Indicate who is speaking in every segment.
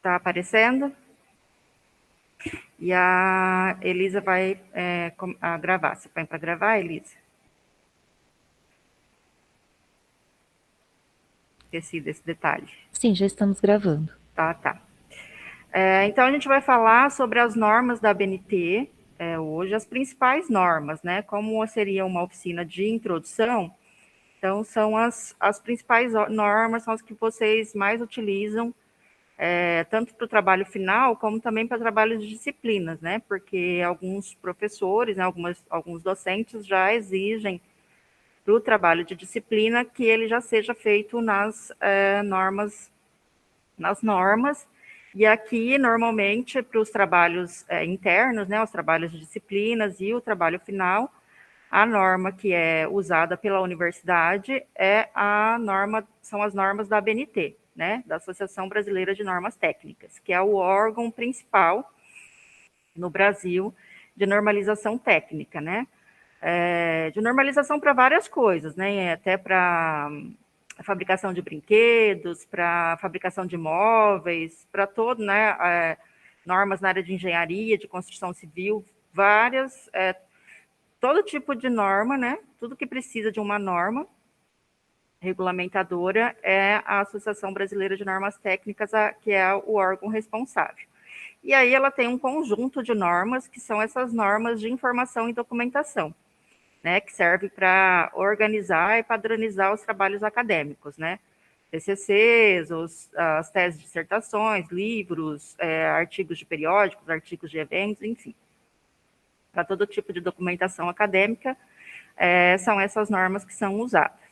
Speaker 1: Tá aparecendo? E a Elisa vai gravar. Você põe para gravar, Elisa? Esqueci desse detalhe.
Speaker 2: Sim, já estamos gravando.
Speaker 1: Tá. Então, a gente vai falar sobre as normas da ABNT, hoje, as principais normas, né? Como seria uma oficina de introdução, então, são as principais normas, são as que vocês mais utilizam, tanto para o trabalho final, como também para trabalho de disciplinas, né? Porque alguns professores, né, alguns docentes já exigem para o trabalho de disciplina que ele já seja feito nas normas. E aqui, normalmente, para os trabalhos internos, né, os trabalhos de disciplinas e o trabalho final, a norma que é usada pela universidade são as normas da ABNT, né, da Associação Brasileira de Normas Técnicas, que é o órgão principal no Brasil de normalização técnica, né? De normalização para várias coisas, né? Até para fabricação de brinquedos, para fabricação de móveis, para todo, né? Normas na área de engenharia, de construção civil, várias, todo tipo de norma, né? Tudo que precisa de uma norma regulamentadora é a Associação Brasileira de Normas Técnicas, que é o órgão responsável. E aí ela tem um conjunto de normas, que são essas normas de informação e documentação, né, que serve para organizar e padronizar os trabalhos acadêmicos, né? TCCs, as teses de dissertações, livros, artigos de periódicos, artigos de eventos, enfim. Para todo tipo de documentação acadêmica, são essas normas que são usadas.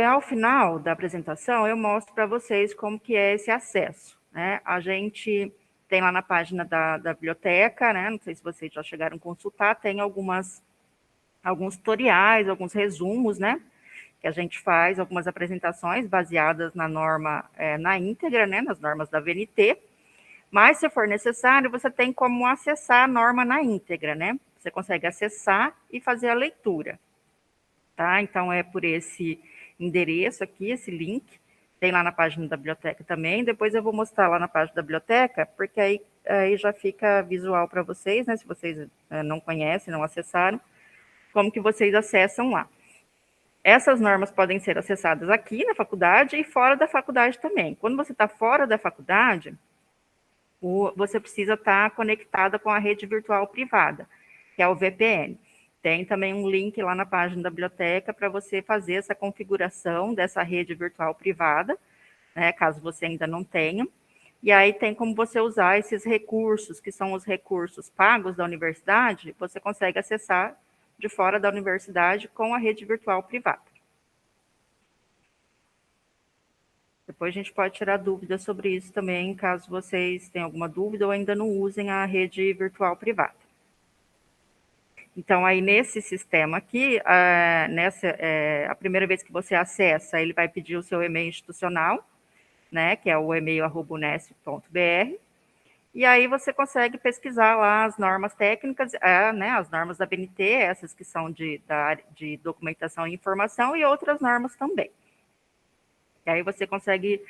Speaker 1: Ao final da apresentação, eu mostro para vocês como que é esse acesso, né? A gente tem lá na página da biblioteca, né? Não sei se vocês já chegaram a consultar, tem alguns tutoriais, alguns resumos, né? Que a gente faz, algumas apresentações baseadas na norma na íntegra, né? Nas normas da VNT. Mas, se for necessário, você tem como acessar a norma na íntegra, né? Você consegue acessar e fazer a leitura. Tá? Então, é por esse endereço aqui, esse link, tem lá na página da biblioteca também, depois eu vou mostrar lá na página da biblioteca, porque aí já fica visual para vocês, né, se vocês não conhecem, não acessaram, como que vocês acessam lá. Essas normas podem ser acessadas aqui na faculdade e fora da faculdade também. Quando você está fora da faculdade, você precisa estar conectada com a rede virtual privada, que é o VPN. Tem também um link lá na página da biblioteca para você fazer essa configuração dessa rede virtual privada, né, caso você ainda não tenha. E aí tem como você usar esses recursos, que são os recursos pagos da universidade, você consegue acessar de fora da universidade com a rede virtual privada. Depois a gente pode tirar dúvidas sobre isso também, caso vocês tenham alguma dúvida ou ainda não usem a rede virtual privada. Então, aí nesse sistema aqui, a primeira vez que você acessa, ele vai pedir o seu e-mail institucional, né, que é o e-mail@unesp.br, e aí você consegue pesquisar lá as normas técnicas, né, as normas da BNT, essas que são da área de documentação e informação, e outras normas também. E aí você consegue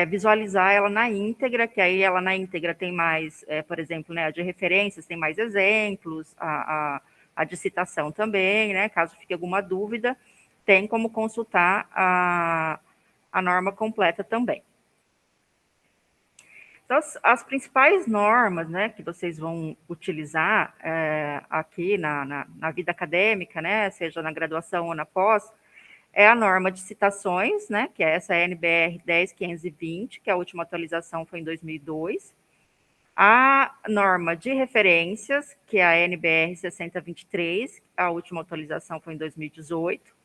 Speaker 1: visualizar ela na íntegra, que aí ela na íntegra tem mais, por exemplo, né, a de referências tem mais exemplos, a de citação também, né, caso fique alguma dúvida, tem como consultar a norma completa também. Então, as principais normas, né, que vocês vão utilizar aqui na vida acadêmica, né, seja na graduação ou na pós, é a norma de citações, né, que é essa NBR 10520, que a última atualização foi em 2002. A norma de referências, que é a NBR 6023, a última atualização foi em 2018.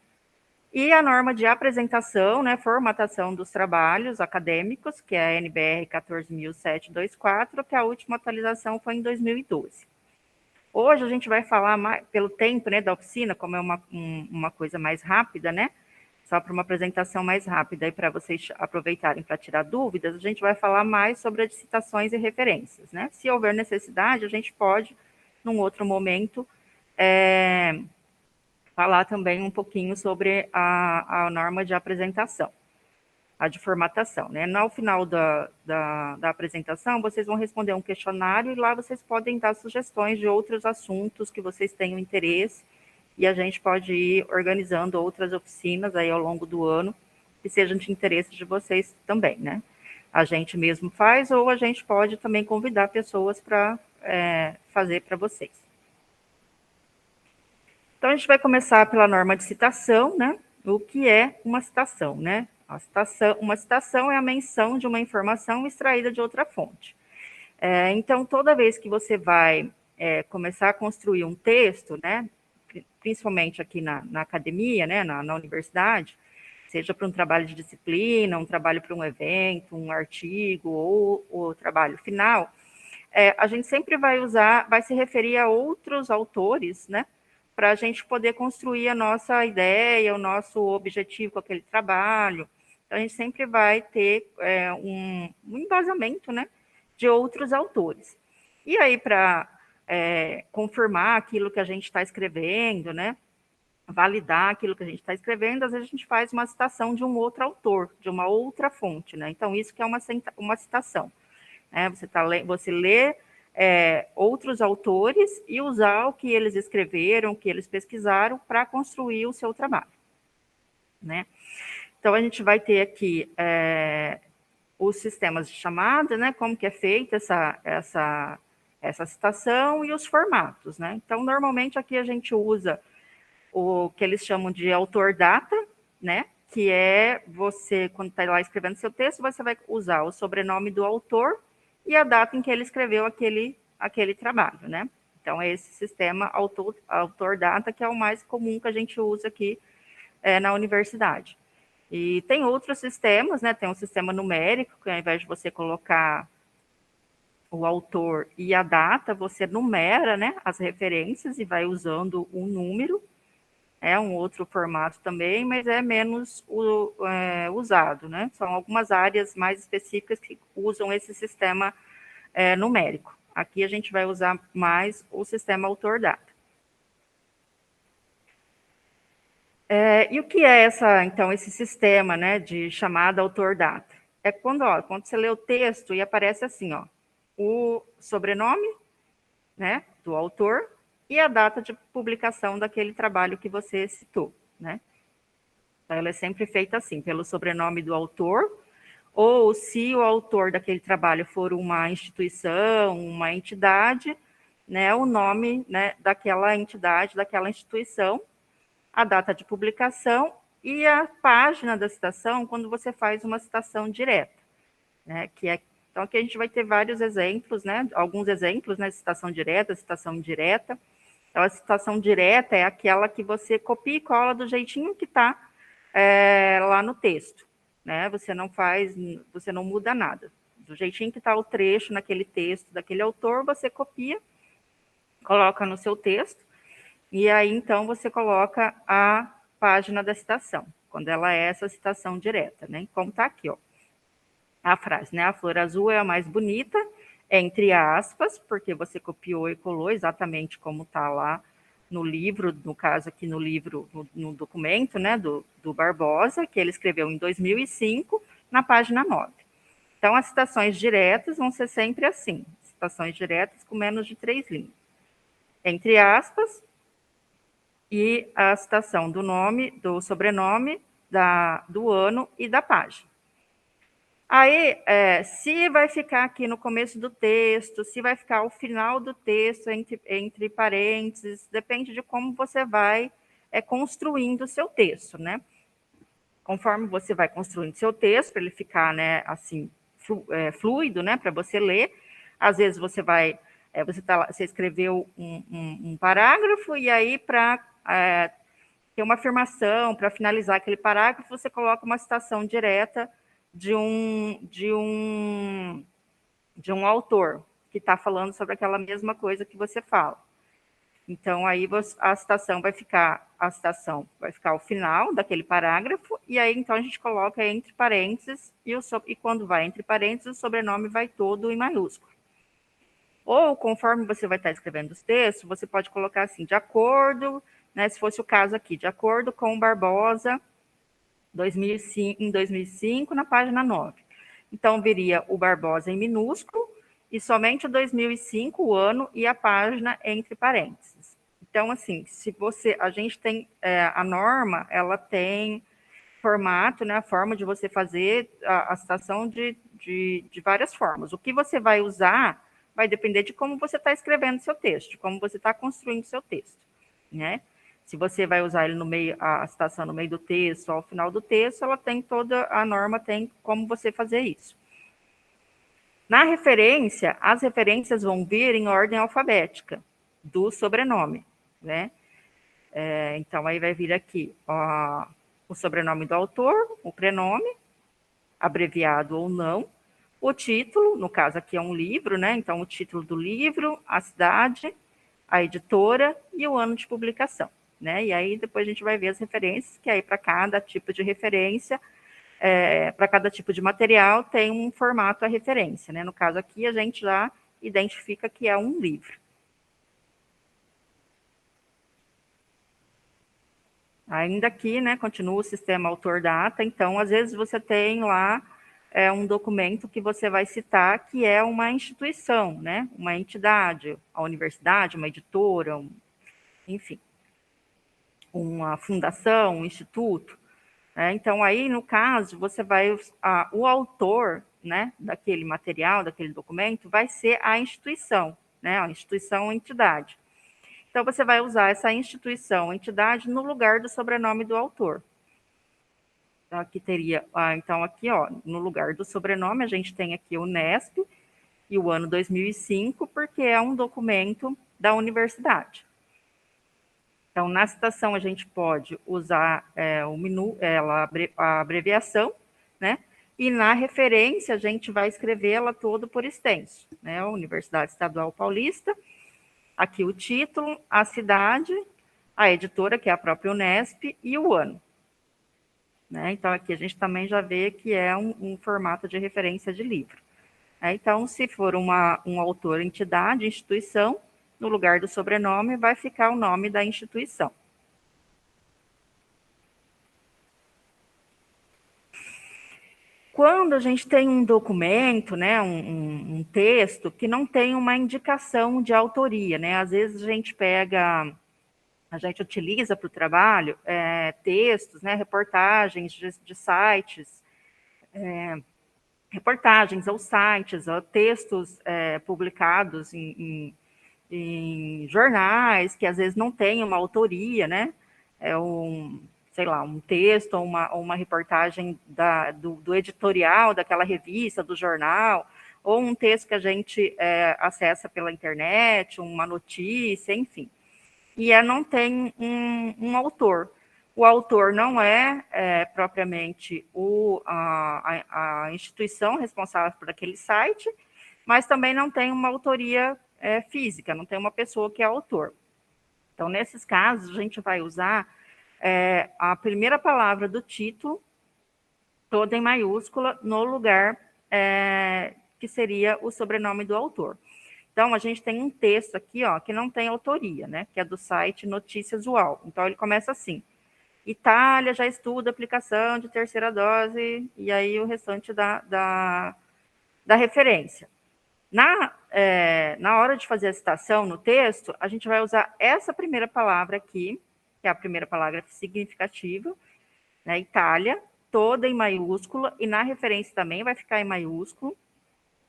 Speaker 1: E a norma de apresentação, né, formatação dos trabalhos acadêmicos, que é a NBR 14724, que a última atualização foi em 2012. Hoje a gente vai falar mais, pelo tempo, né, da oficina, como é uma coisa mais rápida, né, só para uma apresentação mais rápida e para vocês aproveitarem para tirar dúvidas, a gente vai falar mais sobre as citações e referências, né? Se houver necessidade, a gente pode, num outro momento, falar também um pouquinho sobre a norma de apresentação. a de formatação, né? No final da apresentação, vocês vão responder um questionário e lá vocês podem dar sugestões de outros assuntos que vocês tenham interesse e a gente pode ir organizando outras oficinas aí ao longo do ano que sejam de interesse de vocês também, né? A gente mesmo faz ou a gente pode também convidar pessoas para fazer para vocês. Então, a gente vai começar pela norma de citação, né? O que é uma citação, né? Uma citação é a menção de uma informação extraída de outra fonte. Então, toda vez que você vai começar a construir um texto, né? Principalmente aqui na academia, né? Na universidade, seja para um trabalho de disciplina, um trabalho para um evento, um artigo ou o trabalho final, a gente sempre vai se referir a outros autores, né? Para a gente poder construir a nossa ideia, o nosso objetivo com aquele trabalho. Então, a gente sempre vai ter um embasamento, né, de outros autores. E aí, para confirmar aquilo que a gente está escrevendo, né, validar aquilo que a gente está escrevendo, às vezes a gente faz uma citação de um outro autor, de uma outra fonte, né? Então, isso que é uma citação. Você lê outros autores e usar o que eles escreveram, o que eles pesquisaram para construir o seu trabalho, né? Então, a gente vai ter aqui os sistemas de chamada, né? Como que é feita essa citação e os formatos, né? Então, normalmente aqui a gente usa o que eles chamam de autor-data, né? Que é você, quando está lá escrevendo seu texto, você vai usar o sobrenome do autor e a data em que ele escreveu aquele trabalho, né? Então, é esse sistema autor-data que é o mais comum que a gente usa aqui na universidade. E tem outros sistemas, né? Tem um sistema numérico, que ao invés de você colocar o autor e a data, você numera, né, as referências e vai usando um número. É um outro formato também, mas é menos usado, né? São algumas áreas mais específicas que usam esse sistema numérico. Aqui a gente vai usar mais o sistema autor-data. E o que é então, esse sistema, né, de chamada autor-data? É quando você lê o texto e aparece assim, ó, o sobrenome, né, do autor e a data de publicação daquele trabalho que você citou, né? Então, ela é sempre feita assim, pelo sobrenome do autor, ou se o autor daquele trabalho for uma instituição, uma entidade, né, o nome, né, daquela entidade, daquela instituição, a data de publicação e a página da citação quando você faz uma citação direta, né, então aqui a gente vai ter vários exemplos, né, alguns exemplos, né, citação direta, citação indireta. Então, a citação direta é aquela que você copia e cola do jeitinho que está lá no texto, né? Você não muda nada. Do jeitinho que está o trecho naquele texto daquele autor, você copia, coloca no seu texto, e aí então você coloca a página da citação, quando ela é essa citação direta, né? Como está aqui, ó. A frase, né? A flor azul é a mais bonita, entre aspas, porque você copiou e colou exatamente como está lá no livro, no caso aqui no livro, no documento, né, do Barbosa, que ele escreveu em 2005, na página 9. Então, as citações diretas vão ser sempre assim, citações diretas com menos de 3 linhas. Entre aspas, e a citação do nome, do sobrenome, do ano e da página. Aí, se vai ficar aqui no começo do texto, se vai ficar ao final do texto, entre parênteses, depende de como você vai construindo o seu texto, né? Conforme você vai construindo seu texto, para ele ficar, né, assim, fluido, né, para você ler, às vezes você vai, você escreveu um parágrafo, e aí, para ter uma afirmação, para finalizar aquele parágrafo, você coloca uma citação direta de um autor que está falando sobre aquela mesma coisa que você fala. Então, aí a citação vai ficar ao final daquele parágrafo, e aí então a gente coloca entre parênteses, e quando vai entre parênteses, o sobrenome vai todo em maiúsculo. Ou, conforme você vai estar escrevendo os textos, você pode colocar assim, de acordo, né, se fosse o caso aqui, de acordo com Barbosa, em 2005, na página 9. Então, viria o Barbosa em minúsculo e somente o 2005, o ano e a página entre parênteses. Então, assim, a gente tem, a norma, ela tem formato, né, a forma de você fazer a citação de várias formas. O que você vai usar vai depender de como você está escrevendo seu texto, de como você está construindo seu texto, né? Se você vai usar ele no meio, a citação no meio do texto, ao final do texto, a norma tem como você fazer isso. Na referência, as referências vão vir em ordem alfabética do sobrenome, né? Então, aí vai vir aqui o sobrenome do autor, o prenome, abreviado ou não, o título, no caso aqui é um livro, né? Então, o título do livro, a cidade, a editora e o ano de publicação, né? E aí depois a gente vai ver as referências, que aí para cada tipo de referência, para cada tipo de material tem um formato a referência, né? No caso aqui a gente já identifica que é um livro. Ainda aqui, né, continua o sistema autor-data, então às vezes você tem lá um documento que você vai citar que é uma instituição, né, uma entidade, a universidade, uma editora, enfim, uma fundação, um instituto. Então aí, no caso, você vai, o autor, né, daquele material, daquele documento, vai ser a instituição, né, a instituição ou entidade. Então, você vai usar essa instituição, entidade, no lugar do sobrenome do autor. Então, aqui teria, então aqui, ó, no lugar do sobrenome, a gente tem aqui o Unesp e o ano 2005, porque é um documento da universidade. Então, na citação, a gente pode usar a abreviação, né? E na referência, a gente vai escrevê-la todo por extenso, né? Universidade Estadual Paulista, aqui o título, a cidade, a editora, que é a própria Unesp, e o ano. Né? Então, aqui a gente também já vê que é um formato de referência de livro. Então, se for um autor, entidade, instituição, no lugar do sobrenome vai ficar o nome da instituição. Quando a gente tem um documento, né, um texto que não tem uma indicação de autoria, né, às vezes a gente utiliza para o trabalho textos, né, reportagens de sites, reportagens ou sites, ou textos publicados em jornais que às vezes não tem uma autoria, né? Sei lá, um texto ou uma reportagem do editorial daquela revista, do jornal, ou um texto que a gente acessa pela internet, uma notícia, enfim. E não tem um autor. O autor não é propriamente a instituição responsável por aquele site, mas também não tem uma autoria física, não tem uma pessoa que é autor. Então, nesses casos, a gente vai usar a primeira palavra do título, toda em maiúscula, no lugar que seria o sobrenome do autor. Então, a gente tem um texto aqui, ó, que não tem autoria, né? Que é do site Notícias UOL. Então, ele começa assim: Itália já estuda aplicação de terceira dose, e aí o restante da referência. Na hora de fazer a citação no texto, a gente vai usar essa primeira palavra aqui, que é a primeira palavra significativa, né, Itália, toda em maiúscula, e na referência também vai ficar em maiúsculo.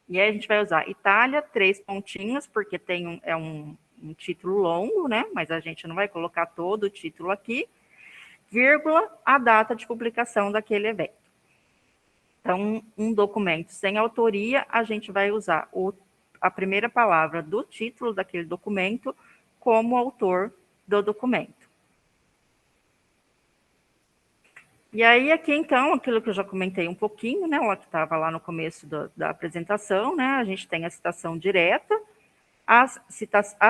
Speaker 1: E aí a gente vai usar Itália, 3 pontinhos, porque tem um título longo, né? Mas a gente não vai colocar todo o título aqui, vírgula, a data de publicação daquele evento. Então, um documento sem autoria, a gente vai usar a primeira palavra do título daquele documento como autor do documento. E aí, aqui, então, aquilo que eu já comentei um pouquinho, né, o que estava lá no começo da apresentação, né, a gente tem a citação direta, a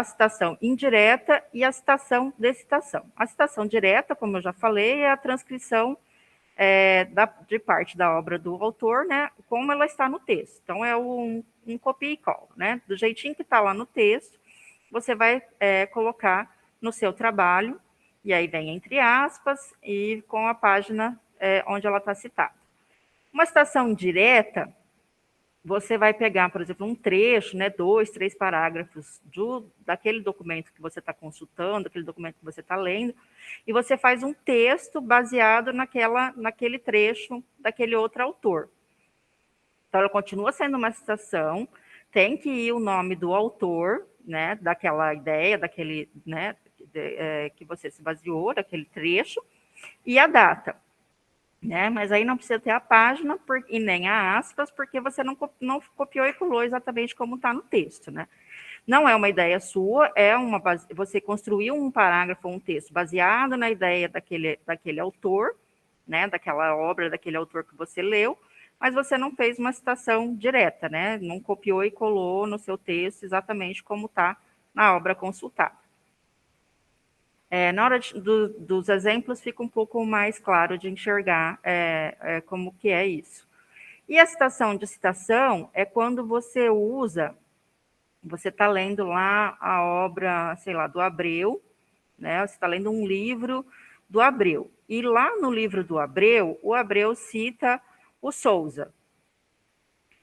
Speaker 1: citação indireta e a citação de citação. A citação direta, como eu já falei, é a transcrição de parte da obra do autor, né, como ela está no texto. Então, é um copia e cola, né, do jeitinho que está lá no texto, você vai colocar no seu trabalho, e aí vem entre aspas, e com a página onde ela está citada. Uma citação direta, você vai pegar, por exemplo, um trecho, né, 2, 3 parágrafos daquele documento que você está consultando, aquele documento que você está lendo, e você faz um texto baseado naquele trecho daquele outro autor. Então, ela continua sendo uma citação, tem que ir o nome do autor, né, daquela ideia, daquele, né, que você se baseou, daquele trecho, e a data. Né? Mas aí não precisa ter a página e nem a aspas, porque você não copiou e colou exatamente como está no texto. Né? Não é uma ideia sua, você construiu um parágrafo, um texto baseado na ideia daquele autor, né? Daquela obra, daquele autor que você leu, mas você não fez uma citação direta, né? Não copiou e colou no seu texto exatamente como está na obra consultada. Na hora dos exemplos fica um pouco mais claro de enxergar como que é isso. E a citação de citação é quando você está lendo lá a obra, sei lá, do Abreu, né? Você está lendo um livro do Abreu. E lá no livro do Abreu, o Abreu cita o Sousa.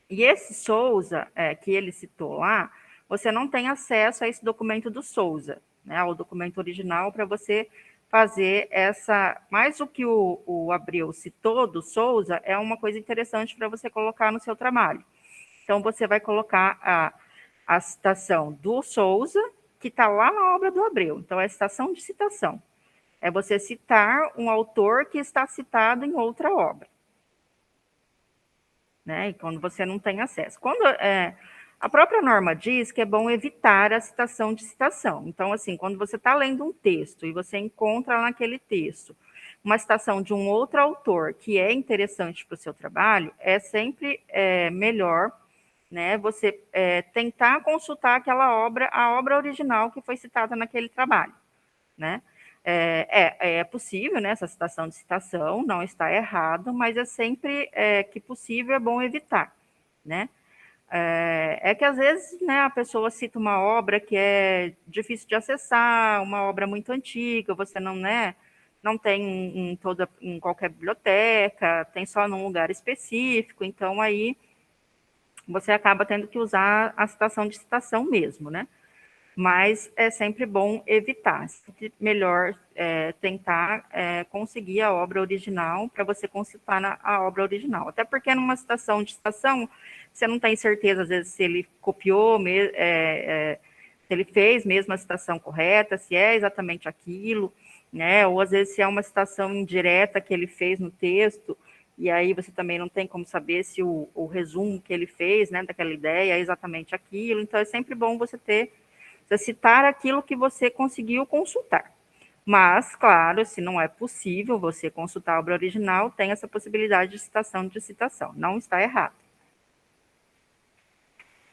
Speaker 1: E esse Sousa, que ele citou lá, você não tem acesso a esse documento do Sousa, né, ao documento original, para você fazer mais o que o Abreu citou do Sousa é uma coisa interessante para você colocar no seu trabalho. Então, você vai colocar a citação do Sousa, que está lá na obra do Abreu. Então, é citação de citação. É você citar um autor que está citado em outra obra. Né? E quando você não tem acesso. A própria norma diz que é bom evitar a citação de citação. Então, assim, quando você está lendo um texto e você encontra naquele texto uma citação de um outro autor que é interessante para o seu trabalho, é sempre melhor, né, você tentar consultar aquela obra, a obra original que foi citada naquele trabalho, né? É possível, né, essa citação de citação, não está errado, mas é sempre que possível, é bom evitar, né? Que às vezes, né, a pessoa cita uma obra que é difícil de acessar, uma obra muito antiga, você não, né, não tem em qualquer biblioteca, tem só num lugar específico, então aí você acaba tendo que usar a citação de citação mesmo, né? Mas é sempre bom evitar, sempre melhor tentar conseguir a obra original para você consultar a obra original. Até porque numa citação de citação, você não tem certeza, às vezes, se ele copiou, se ele fez mesmo a citação correta, se é exatamente aquilo, né? Ou às vezes se é uma citação indireta que ele fez no texto, e aí você também não tem como saber se o resumo que ele fez, né, daquela ideia é exatamente aquilo. Então é sempre bom você citar aquilo que você conseguiu consultar. Mas, claro, se não é possível você consultar a obra original, tem essa possibilidade de citação. Não está errado.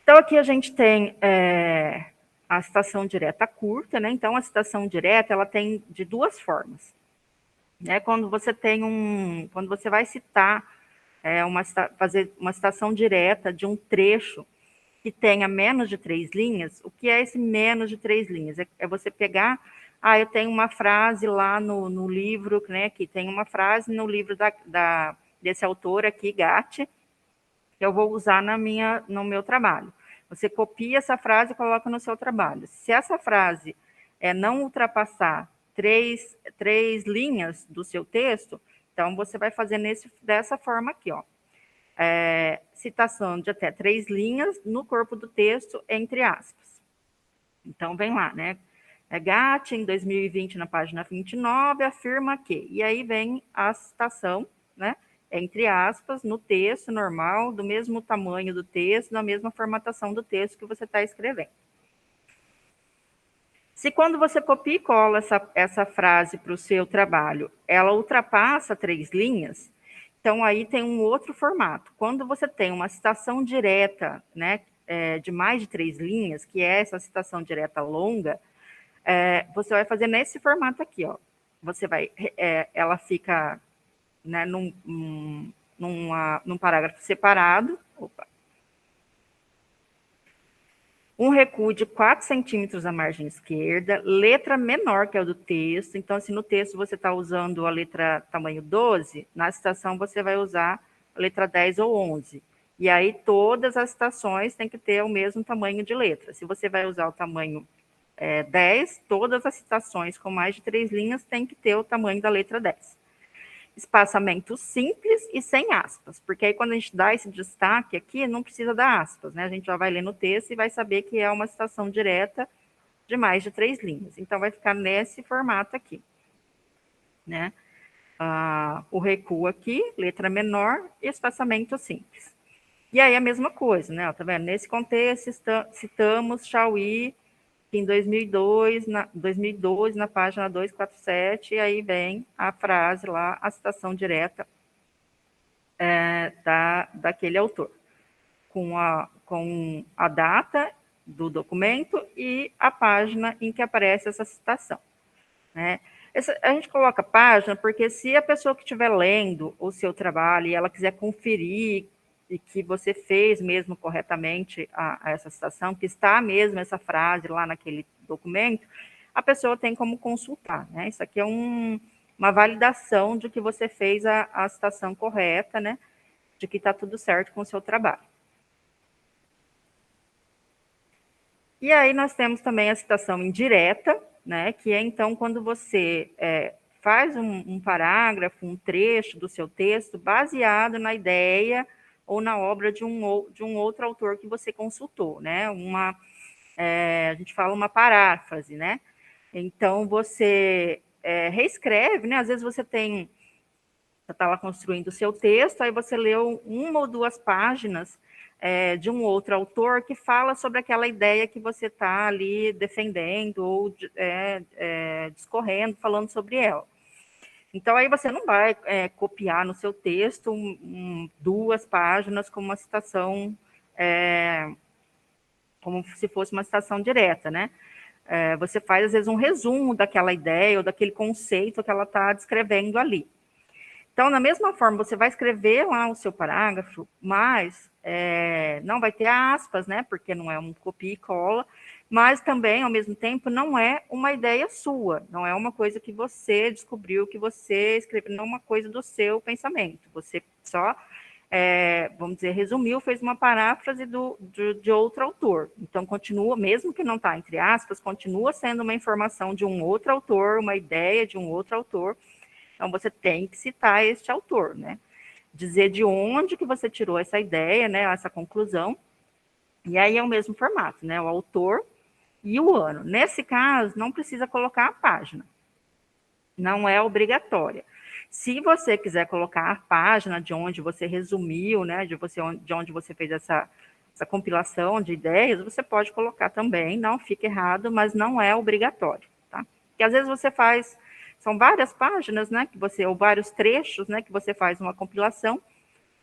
Speaker 1: Então, aqui a gente tem a citação direta curta, né? Então, a citação direta, ela tem de duas formas. Né? Quando você vai citar, fazer uma citação direta de um trecho que tenha menos de 3 linhas, o que é esse menos de 3 linhas? É você pegar, eu tenho uma frase lá no livro, né, que tem uma frase no livro desse autor aqui, Gatti, que eu vou usar no meu trabalho. Você copia essa frase e coloca no seu trabalho. Se essa frase não ultrapassar três linhas do seu texto, então você vai fazer dessa forma aqui, ó. Citação de até 3 linhas no corpo do texto, entre aspas. Então, vem lá, né? Gatti, em 2020, na página 29, afirma que... E aí vem a citação, né? Entre aspas, no texto normal, do mesmo tamanho do texto, da mesma formatação do texto que você está escrevendo. Se quando você copia e cola essa frase para o seu trabalho, ela ultrapassa 3 linhas, então aí tem um outro formato. Quando você tem uma citação direta, né, de mais de 3 linhas, que é essa citação direta longa, você vai fazer nesse formato aqui, ó. Ela fica, né, num parágrafo separado. Opa. um recuo de 4 centímetros à margem esquerda, letra menor que a do texto. Então, se no texto você está usando a letra tamanho 12, na citação você vai usar a letra 10 ou 11. E aí todas as citações têm que ter o mesmo tamanho de letra. Se você vai usar o tamanho 10, todas as citações com mais de 3 linhas têm que ter o tamanho da letra 10. Espaçamento simples e sem aspas, porque aí quando a gente dá esse destaque aqui, não precisa dar aspas, né? A gente já vai ler no texto e vai saber que é uma citação direta de mais de 3 linhas. Então, vai ficar nesse formato aqui, né? O recuo aqui, letra menor e espaçamento simples. E aí a mesma coisa, né? Tá vendo? Nesse contexto, citamos Chauí em 2002, na página 247, e aí vem a frase lá, a citação direta daquele autor, com a data do documento e a página em que aparece essa citação, né? A gente coloca página porque se a pessoa que estiver lendo o seu trabalho e ela quiser conferir e que você fez mesmo corretamente a essa citação, que está mesmo essa frase lá naquele documento, a pessoa tem como consultar, né? Isso aqui é uma validação de que você fez a citação correta, né? De que está tudo certo com o seu trabalho. E aí nós temos também a citação indireta, né? Que é então quando você faz um parágrafo, um trecho do seu texto baseado na ideia ou na obra de um outro autor que você consultou, né? A gente fala uma paráfrase, né? Então você reescreve, né? Às vezes você está lá construindo o seu texto, aí você leu 1 ou 2 páginas de um outro autor que fala sobre aquela ideia que você está ali defendendo ou discorrendo, falando sobre ela. Então, aí você não vai copiar no seu texto 2 páginas como uma citação, como se fosse uma citação direta, né? Você faz, às vezes, um resumo daquela ideia ou daquele conceito que ela está descrevendo ali. Então, da mesma forma, você vai escrever lá o seu parágrafo, mas não vai ter aspas, né? Porque não é um copia e cola, mas também, ao mesmo tempo, não é uma ideia sua, não é uma coisa que você descobriu, que você escreveu, não é uma coisa do seu pensamento. Você só, vamos dizer, resumiu, fez uma paráfrase de outro autor. Então, continua, mesmo que não está entre aspas, continua sendo uma informação de um outro autor, uma ideia de um outro autor. Então, você tem que citar este autor, né? Dizer de onde que você tirou essa ideia, né? Essa conclusão. E aí é o mesmo formato, né? O autor e o ano. Nesse caso, não precisa colocar a página. Não é obrigatória. Se você quiser colocar a página de onde você resumiu, né? De onde você fez essa compilação de ideias, você pode colocar também, não fica errado, mas não é obrigatório, tá? Porque às vezes você faz... São várias páginas, né, ou vários trechos, né, que você faz uma compilação,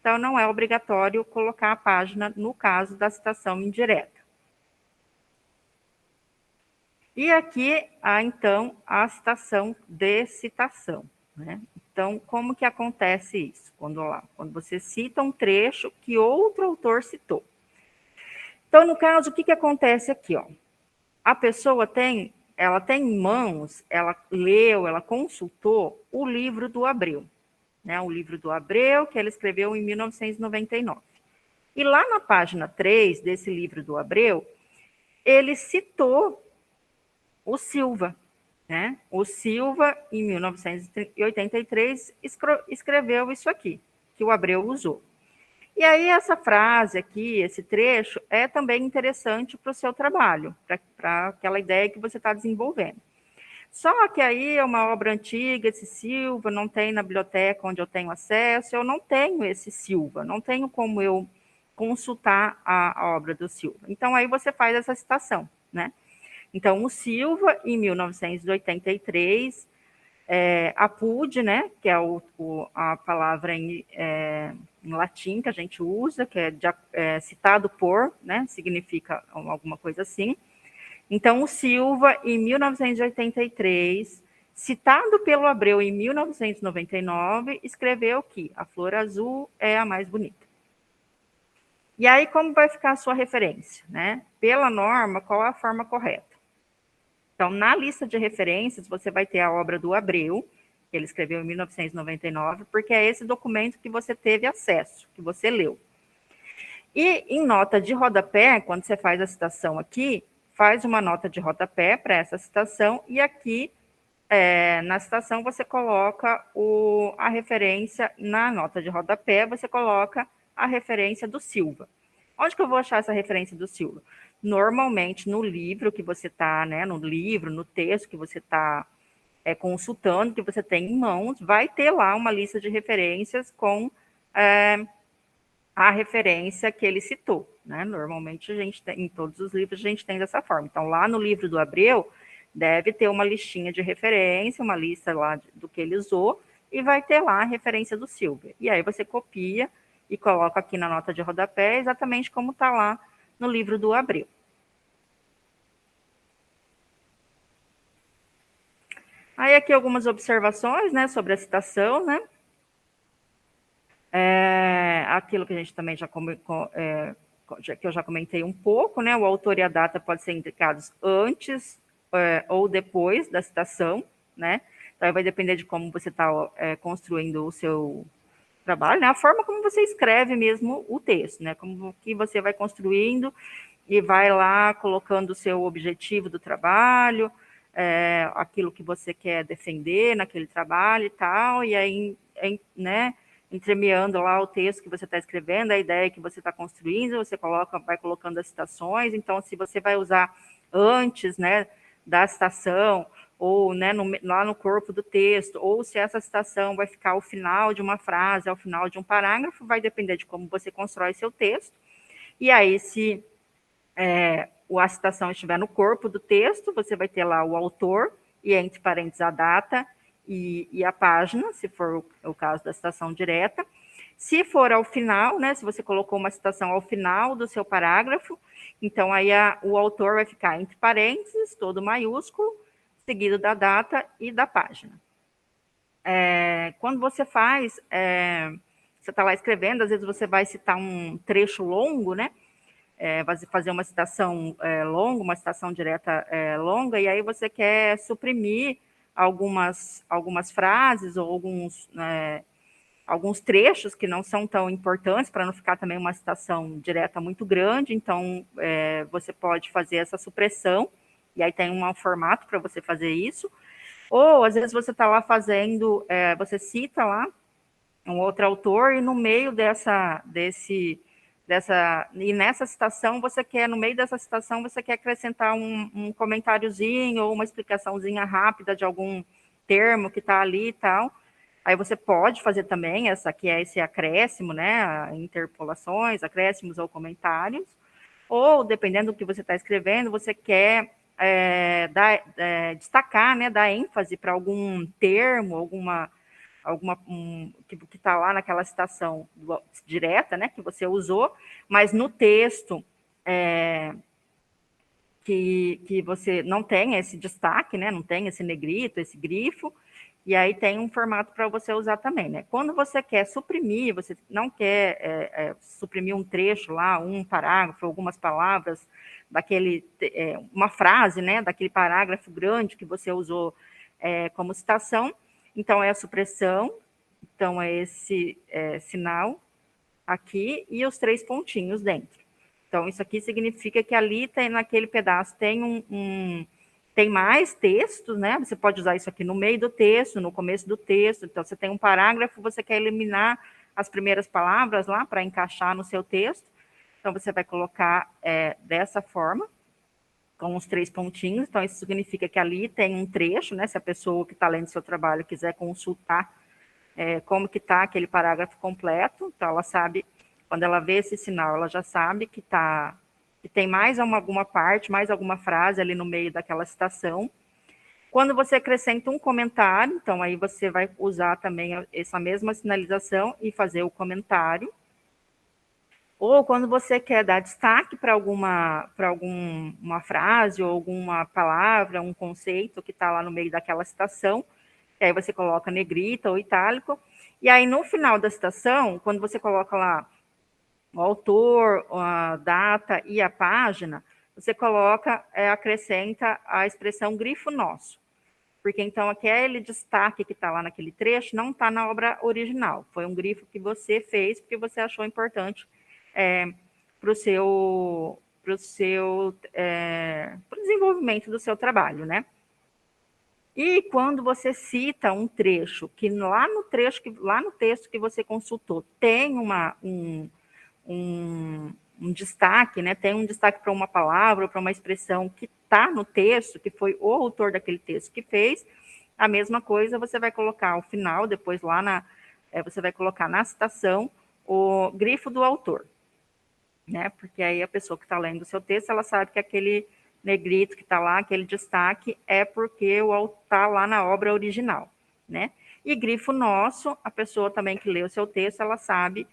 Speaker 1: então não é obrigatório colocar a página no caso da citação indireta. E aqui há, então, a citação de citação, né? Então, como que acontece isso? Quando você cita um trecho que outro autor citou. Então, no caso, o que acontece aqui? Ó? A pessoa ela tem em mãos, ela leu, ela consultou o livro do Abreu, né? O livro do Abreu, que ela escreveu em 1999. E lá na página 3 desse livro do Abreu, ele citou o Silva, né? O Silva, em 1983, escreveu isso aqui, que o Abreu usou. E aí essa frase aqui, esse trecho, é também interessante para o seu trabalho, para aquela ideia que você está desenvolvendo. Só que aí é uma obra antiga, esse Silva, não tem na biblioteca onde eu tenho acesso, eu não tenho esse Silva, não tenho como eu consultar a obra do Silva. Então, aí você faz essa citação, né? Então, o Silva, em 1983, apud, né, que é a palavra em latim que a gente usa, que é citado por, né, significa alguma coisa assim. Então, o Silva, em 1983, citado pelo Abreu em 1999, escreveu que a flor azul é a mais bonita. E aí, como vai ficar a sua referência, né? Pela norma, qual a forma correta? Então, na lista de referências, você vai ter a obra do Abreu, que ele escreveu em 1999, porque é esse documento que você teve acesso, que você leu. E em nota de rodapé, quando você faz a citação aqui, faz uma nota de rodapé para essa citação, e aqui na citação você coloca a referência, na nota de rodapé, você coloca a referência do Silva. Onde que eu vou achar essa referência do Silva? Normalmente no livro que você está, né, no livro, no texto que você está consultando, que você tem em mãos, vai ter lá uma lista de referências com a referência que ele citou, né? Normalmente a gente tem, em todos os livros a gente tem dessa forma. Então, lá no livro do Abreu, deve ter uma listinha de referência, uma lista lá do que ele usou, e vai ter lá a referência do Silvia. E aí você copia e coloca aqui na nota de rodapé, exatamente como está lá no livro do Abreu. Aí aqui algumas observações, né, sobre a citação, né? Aquilo que a gente também que eu já comentei um pouco, né? O autor e a data podem ser indicados antes ou depois da citação, né? Então vai depender de como você está construindo o seu trabalho, né? A forma como você escreve mesmo o texto, né? Como que você vai construindo e vai lá colocando o seu objetivo do trabalho, aquilo que você quer defender naquele trabalho e tal, e aí, né? Entremeando lá o texto que você está escrevendo, a ideia que você está construindo, você vai colocando as citações. Então, se você vai usar antes, né, da citação, ou né, lá no corpo do texto, ou se essa citação vai ficar ao final de uma frase, ao final de um parágrafo, vai depender de como você constrói seu texto. E aí, se a citação estiver no corpo do texto, você vai ter lá o autor, e entre parênteses a data e a página, se for o caso da citação direta. Se for ao final, né, se você colocou uma citação ao final do seu parágrafo, então aí o autor vai ficar entre parênteses, todo maiúsculo, seguido da data e da página. Quando você faz, você está lá escrevendo, às vezes você vai citar um trecho longo, né? Vai fazer uma citação longa, uma citação direta longa, e aí você quer suprimir algumas frases ou alguns trechos que não são tão importantes, para não ficar também uma citação direta muito grande. Então, você pode fazer essa supressão, e aí tem um formato para você fazer isso. Ou, às vezes, você está lá fazendo, você cita lá um outro autor, e no meio e nessa citação, no meio dessa citação, você quer acrescentar um comentáriozinho ou uma explicaçãozinha rápida de algum termo que está ali e tal. Aí você pode fazer também esse acréscimo, né? Interpolações, acréscimos ou comentários. Ou, dependendo do que você está escrevendo, você quer destacar, né? Dar ênfase para algum termo, que está lá naquela citação direta, né, que você usou, mas no texto que você não tem esse destaque, né, não tem esse negrito, esse grifo, e aí tem um formato para você usar também, né? Quando você quer suprimir, você não quer suprimir um trecho lá, um parágrafo, algumas palavras uma frase, né, daquele parágrafo grande que você usou como citação, então é a supressão. Então, é esse sinal aqui e os 3 pontinhos dentro. Então, isso aqui significa que ali naquele pedaço tem mais textos, né? Você pode usar isso aqui no meio do texto, no começo do texto. Então, você tem um parágrafo, você quer eliminar as primeiras palavras lá para encaixar no seu texto. Então, você vai colocar dessa forma, com os 3 pontinhos. Então, isso significa que ali tem um trecho, né? Se a pessoa que está lendo seu trabalho quiser consultar como que está aquele parágrafo completo, então ela sabe, quando ela vê esse sinal, ela já sabe que tem mais alguma parte, mais alguma frase ali no meio daquela citação. Quando você acrescenta um comentário, então aí você vai usar também essa mesma sinalização e fazer o comentário. Ou quando você quer dar destaque para alguma frase ou alguma palavra, um conceito que está lá no meio daquela citação, e aí você coloca negrita ou itálico, e aí no final da citação, quando você coloca lá o autor, a data e a página, você coloca, acrescenta a expressão grifo nosso. Porque então aquele destaque que está lá naquele trecho não está na obra original. Foi um grifo que você fez porque você achou importante para o pro desenvolvimento do seu trabalho, né? E quando você cita um trecho que lá no texto que você consultou tem um destaque, né? Tem um destaque para uma palavra, para uma expressão que está no texto, que foi o autor daquele texto que fez, a mesma coisa você vai colocar ao final, depois você vai colocar na citação o grifo do autor, né? Porque aí a pessoa que está lendo o seu texto, ela sabe que aquele negrito que está lá, aquele destaque, é porque está lá na obra original, né? E grifo nosso, a pessoa também que lê o seu texto, ela sabe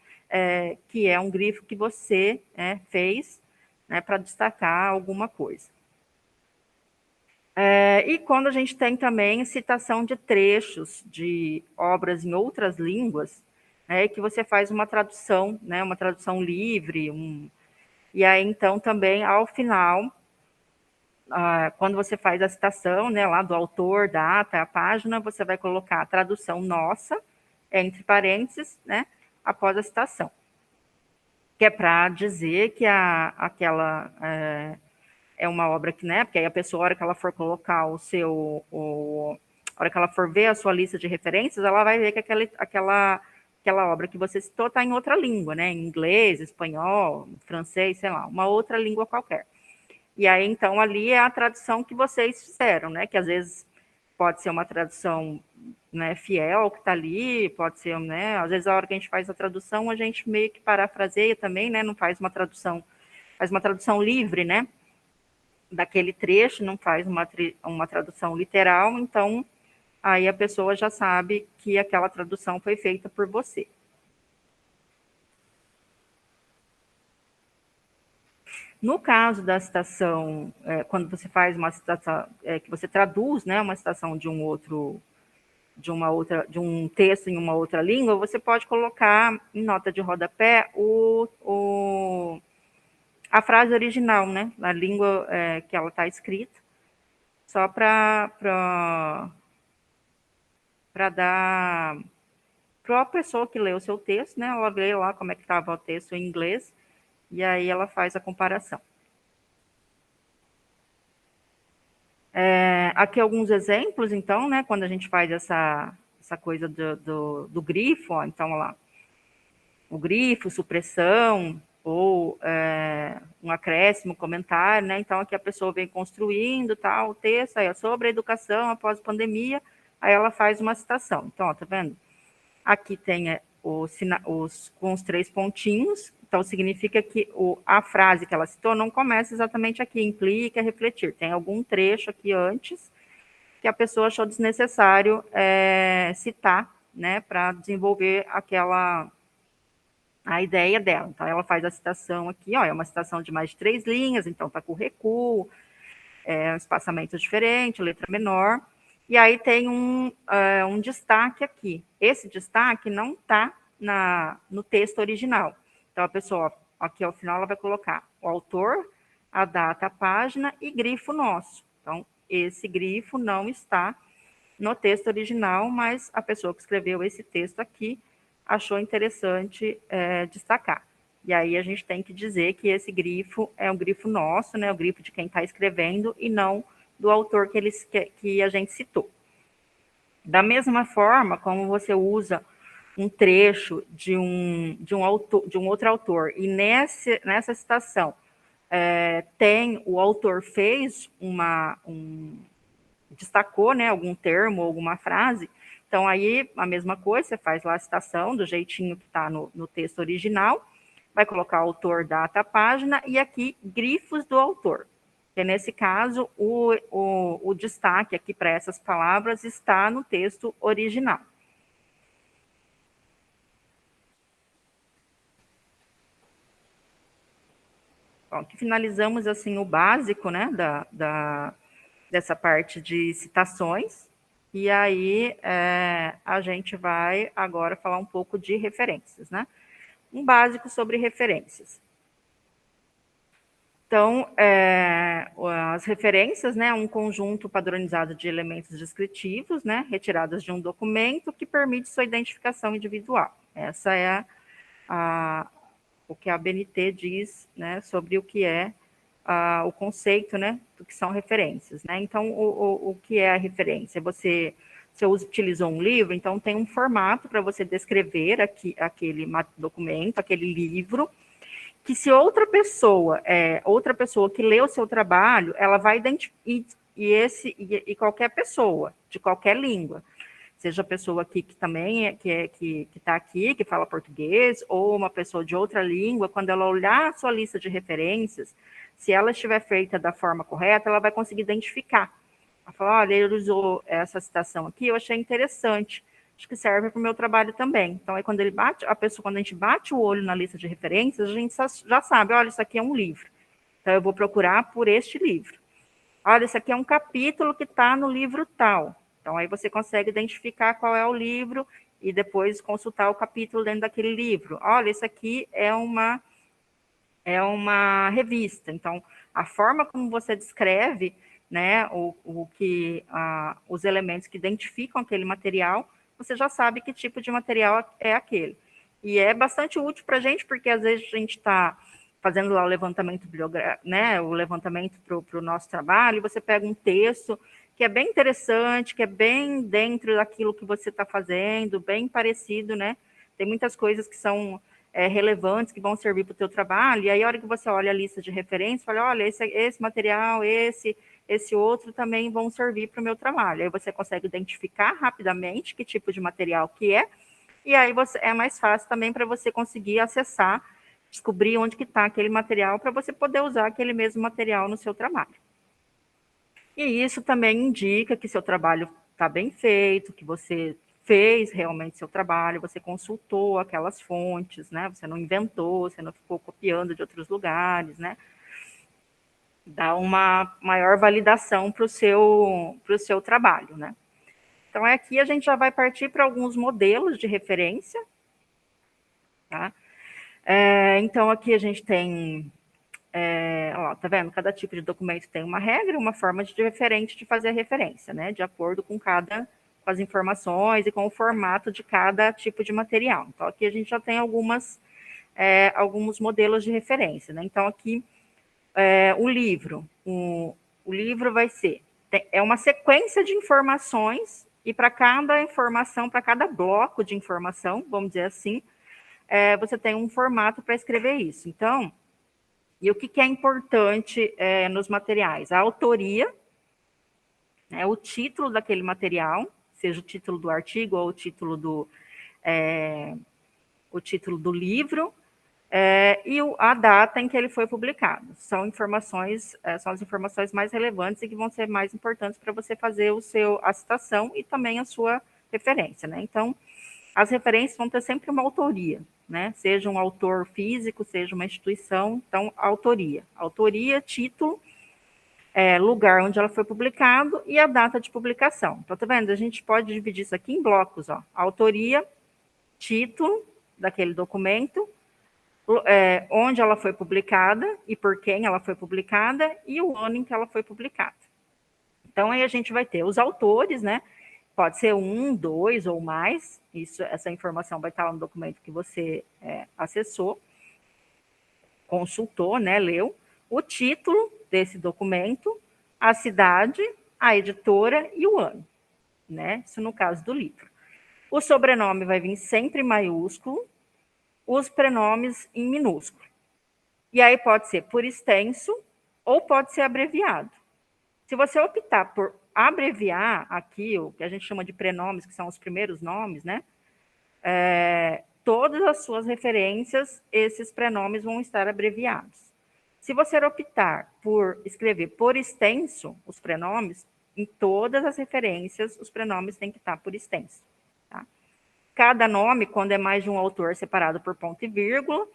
Speaker 1: que é um grifo que você fez, né, para destacar alguma coisa. E quando a gente tem também citação de trechos de obras em outras línguas, que você faz uma tradução, né, uma tradução livre, e aí então também ao final, quando você faz a citação, né, lá do autor, data, a página, você vai colocar a tradução nossa, entre parênteses, né, após a citação, que é para dizer que aquela é uma obra que, né, porque aí a pessoa, a hora que ela for colocar a hora que ela for ver a sua lista de referências, ela vai ver que aquela obra que você citou está em outra língua, né, em inglês, espanhol, francês, sei lá, uma outra língua qualquer. E aí, então, ali é a tradução que vocês fizeram, né, que às vezes pode ser uma tradução, né, fiel ao que está ali, pode ser, né, às vezes a hora que a gente faz a tradução, a gente meio que parafraseia também, né, não faz uma tradução, faz uma tradução livre, né, daquele trecho, não faz uma tradução literal, então aí a pessoa já sabe que aquela tradução foi feita por você. No caso da citação, quando você faz uma citação, que você traduz, né, uma citação de um texto em uma outra língua, você pode colocar em nota de rodapé a frase original, né, na língua que ela está escrita, só para dar para a pessoa que lê o seu texto, né, ela vê lá como é que estava o texto em inglês, e aí ela faz a comparação. Aqui alguns exemplos, então, né, quando a gente faz essa coisa do grifo, ó, então, lá, o grifo, supressão, ou um acréscimo, comentário, né, então aqui a pessoa vem construindo, tal, o texto, aí, sobre a educação após a pandemia, aí ela faz uma citação. Então, ó, tá vendo? Aqui tem com os 3 pontinhos, então significa que a frase que ela citou não começa exatamente aqui, implica, refletir. Tem algum trecho aqui antes que a pessoa achou desnecessário citar, né, para desenvolver a ideia dela. Então, ela faz a citação aqui, ó, é uma citação de mais de 3 linhas, então está com recuo, um espaçamento diferente, letra menor, e aí tem um destaque aqui. Esse destaque não está no texto original. Então, a pessoa, aqui ao final, ela vai colocar o autor, a data, a página e grifo nosso. Então, esse grifo não está no texto original, mas a pessoa que escreveu esse texto aqui achou interessante destacar. E aí a gente tem que dizer que esse grifo é um grifo nosso, né, o grifo de quem está escrevendo e não do autor que a gente citou. Da mesma forma, como você usa um trecho de um outro autor e nessa citação o autor fez destacou, né, algum termo, alguma frase, então aí a mesma coisa, você faz lá a citação do jeitinho que está no texto original, vai colocar autor, data, página e aqui grifos do autor. Que nesse caso, o destaque aqui para essas palavras está no texto original. Bom, aqui finalizamos assim o básico, né, dessa parte de citações, e aí a gente vai agora falar um pouco de referências, né? um básico sobre referências. Então, as referências, né, um conjunto padronizado de elementos descritivos, né, retirados de um documento que permite sua identificação individual. Essa é o que a ABNT diz, né, sobre o que é o conceito, né, do que são referências, né? Então, o que é a referência? Você utilizou um livro, então tem um formato para você descrever aquele documento, aquele livro, que se outra pessoa que lê o seu trabalho, ela vai identificar, e qualquer pessoa, de qualquer língua, seja a pessoa aqui que também que está aqui, que fala português, ou uma pessoa de outra língua, quando ela olhar a sua lista de referências, se ela estiver feita da forma correta, ela vai conseguir identificar. Ela fala, olha, ele usou essa citação aqui, eu achei interessante, acho que serve para o meu trabalho também. Então, aí quando quando a gente bate o olho na lista de referências, a gente já sabe, olha, isso aqui é um livro. Então, eu vou procurar por este livro. Olha, isso aqui é um capítulo que está no livro tal. Então, aí você consegue identificar qual é o livro e depois consultar o capítulo dentro daquele livro. Olha, isso aqui é uma revista. Então, a forma como você descreve, né, os elementos que identificam aquele material, você já sabe que tipo de material é aquele. E é bastante útil para a gente, porque às vezes a gente está fazendo lá o levantamento bibliográfico, né, o levantamento para o nosso trabalho, e você pega um texto que é bem interessante, que é bem dentro daquilo que você está fazendo, bem parecido, né? Tem muitas coisas que são relevantes, que vão servir para o teu trabalho, e aí a hora que você olha a lista de referência, fala, olha, esse material, esse outro também vão servir para o meu trabalho. Aí você consegue identificar rapidamente que tipo de material que é, e aí é mais fácil também para você conseguir acessar, descobrir onde que está aquele material, para você poder usar aquele mesmo material no seu trabalho. E isso também indica que seu trabalho está bem feito, que você fez realmente seu trabalho, você consultou aquelas fontes, né? Você não inventou, você não ficou copiando de outros lugares, né? Dá uma maior validação para o seu trabalho, né? Então, aqui a gente já vai partir para alguns modelos de referência, tá? Então, aqui a gente tem tá vendo? Cada tipo de documento tem uma regra, uma forma diferente de fazer a referência, né? De acordo com as informações e com o formato de cada tipo de material. Então, aqui a gente já tem alguns modelos de referência, né? Então, aqui, o livro. O livro vai ser... É uma sequência de informações e para cada informação, para cada bloco de informação, vamos dizer assim, você tem um formato para escrever isso. Então, e o que é importante nos materiais? A autoria, né, o título daquele material, seja o título do artigo ou o título do livro, e a data em que ele foi publicado. São as informações mais relevantes e que vão ser mais importantes para você fazer a citação e também a sua referência, né? Então, as referências vão ter sempre uma autoria, né? Seja um autor físico, seja uma instituição, então, autoria, título, lugar onde ela foi publicado e a data de publicação. Então, tá vendo? A gente pode dividir isso aqui em blocos, ó. Autoria, título daquele documento, onde ela foi publicada e por quem ela foi publicada e o ano em que ela foi publicada. Então, aí a gente vai ter os autores, né? Pode ser 1, 2 ou mais, essa informação vai estar lá no documento que você acessou, consultou, né, leu, o título desse documento, a cidade, a editora e o ano, né? Isso no caso do livro. O sobrenome vai vir sempre em maiúsculo, os prenomes em minúsculo. E aí pode ser por extenso ou pode ser abreviado. Se você optar por abreviar aqui, o que a gente chama de prenomes, que são os primeiros nomes, né? Todas as suas referências, esses prenomes vão estar abreviados. Se você optar por escrever por extenso os prenomes, em todas as referências, os prenomes têm que estar por extenso. Tá? Cada nome, quando é mais de um autor separado por ponto e vírgula,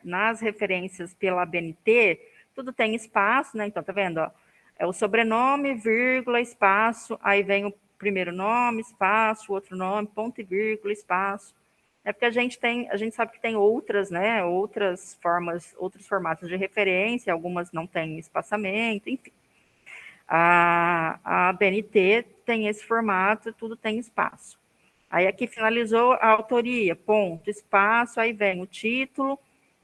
Speaker 1: nas referências pela ABNT, tudo tem espaço, né? Então, tá vendo? Ó? É o sobrenome, vírgula, espaço, aí vem o primeiro nome, espaço, outro nome, ponto e vírgula, espaço. é porque a gente sabe que tem outras, né, outras formas, outros formatos de referência, algumas não têm espaçamento, enfim. A BNT tem esse formato, tudo tem espaço. Aí aqui finalizou a autoria, ponto, espaço, aí vem o título,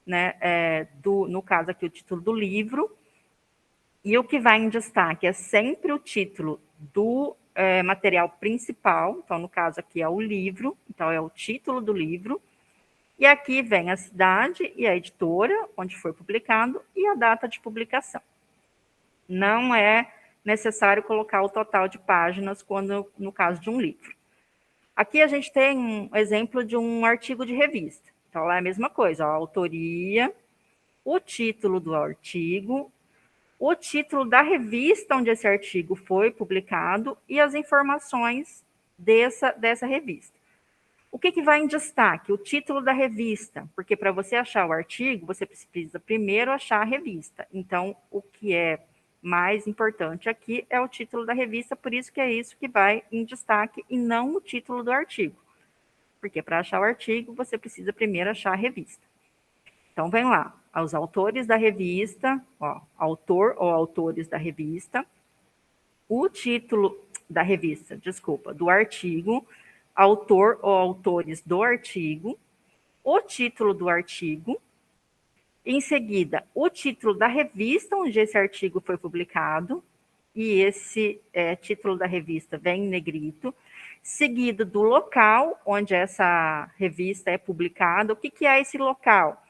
Speaker 1: né, no caso aqui o título do livro, e o que vai em destaque é sempre o título do material principal, então no caso aqui é o livro, então é o título do livro, e aqui vem a cidade e a editora, onde foi publicado, e a data de publicação. Não é necessário colocar o total de páginas quando no caso de um livro. Aqui a gente tem um exemplo de um artigo de revista. Então, lá é a mesma coisa, a autoria, o título do artigo, o título da revista onde esse artigo foi publicado e as informações dessa revista. O que vai em destaque? O título da revista, porque para você achar o artigo, você precisa primeiro achar a revista. Então, o que é mais importante aqui é o título da revista, por isso que é isso que vai em destaque e não o título do artigo. Porque para achar o artigo, você precisa primeiro achar a revista. Então, vem lá, os autores da revista, autor ou autores da revista, o título da revista, desculpa, do artigo, autor ou autores do artigo, o título do artigo, em seguida, o título da revista onde esse artigo foi publicado, e esse título da revista vem em negrito, seguido do local onde essa revista é publicada. O que é esse local?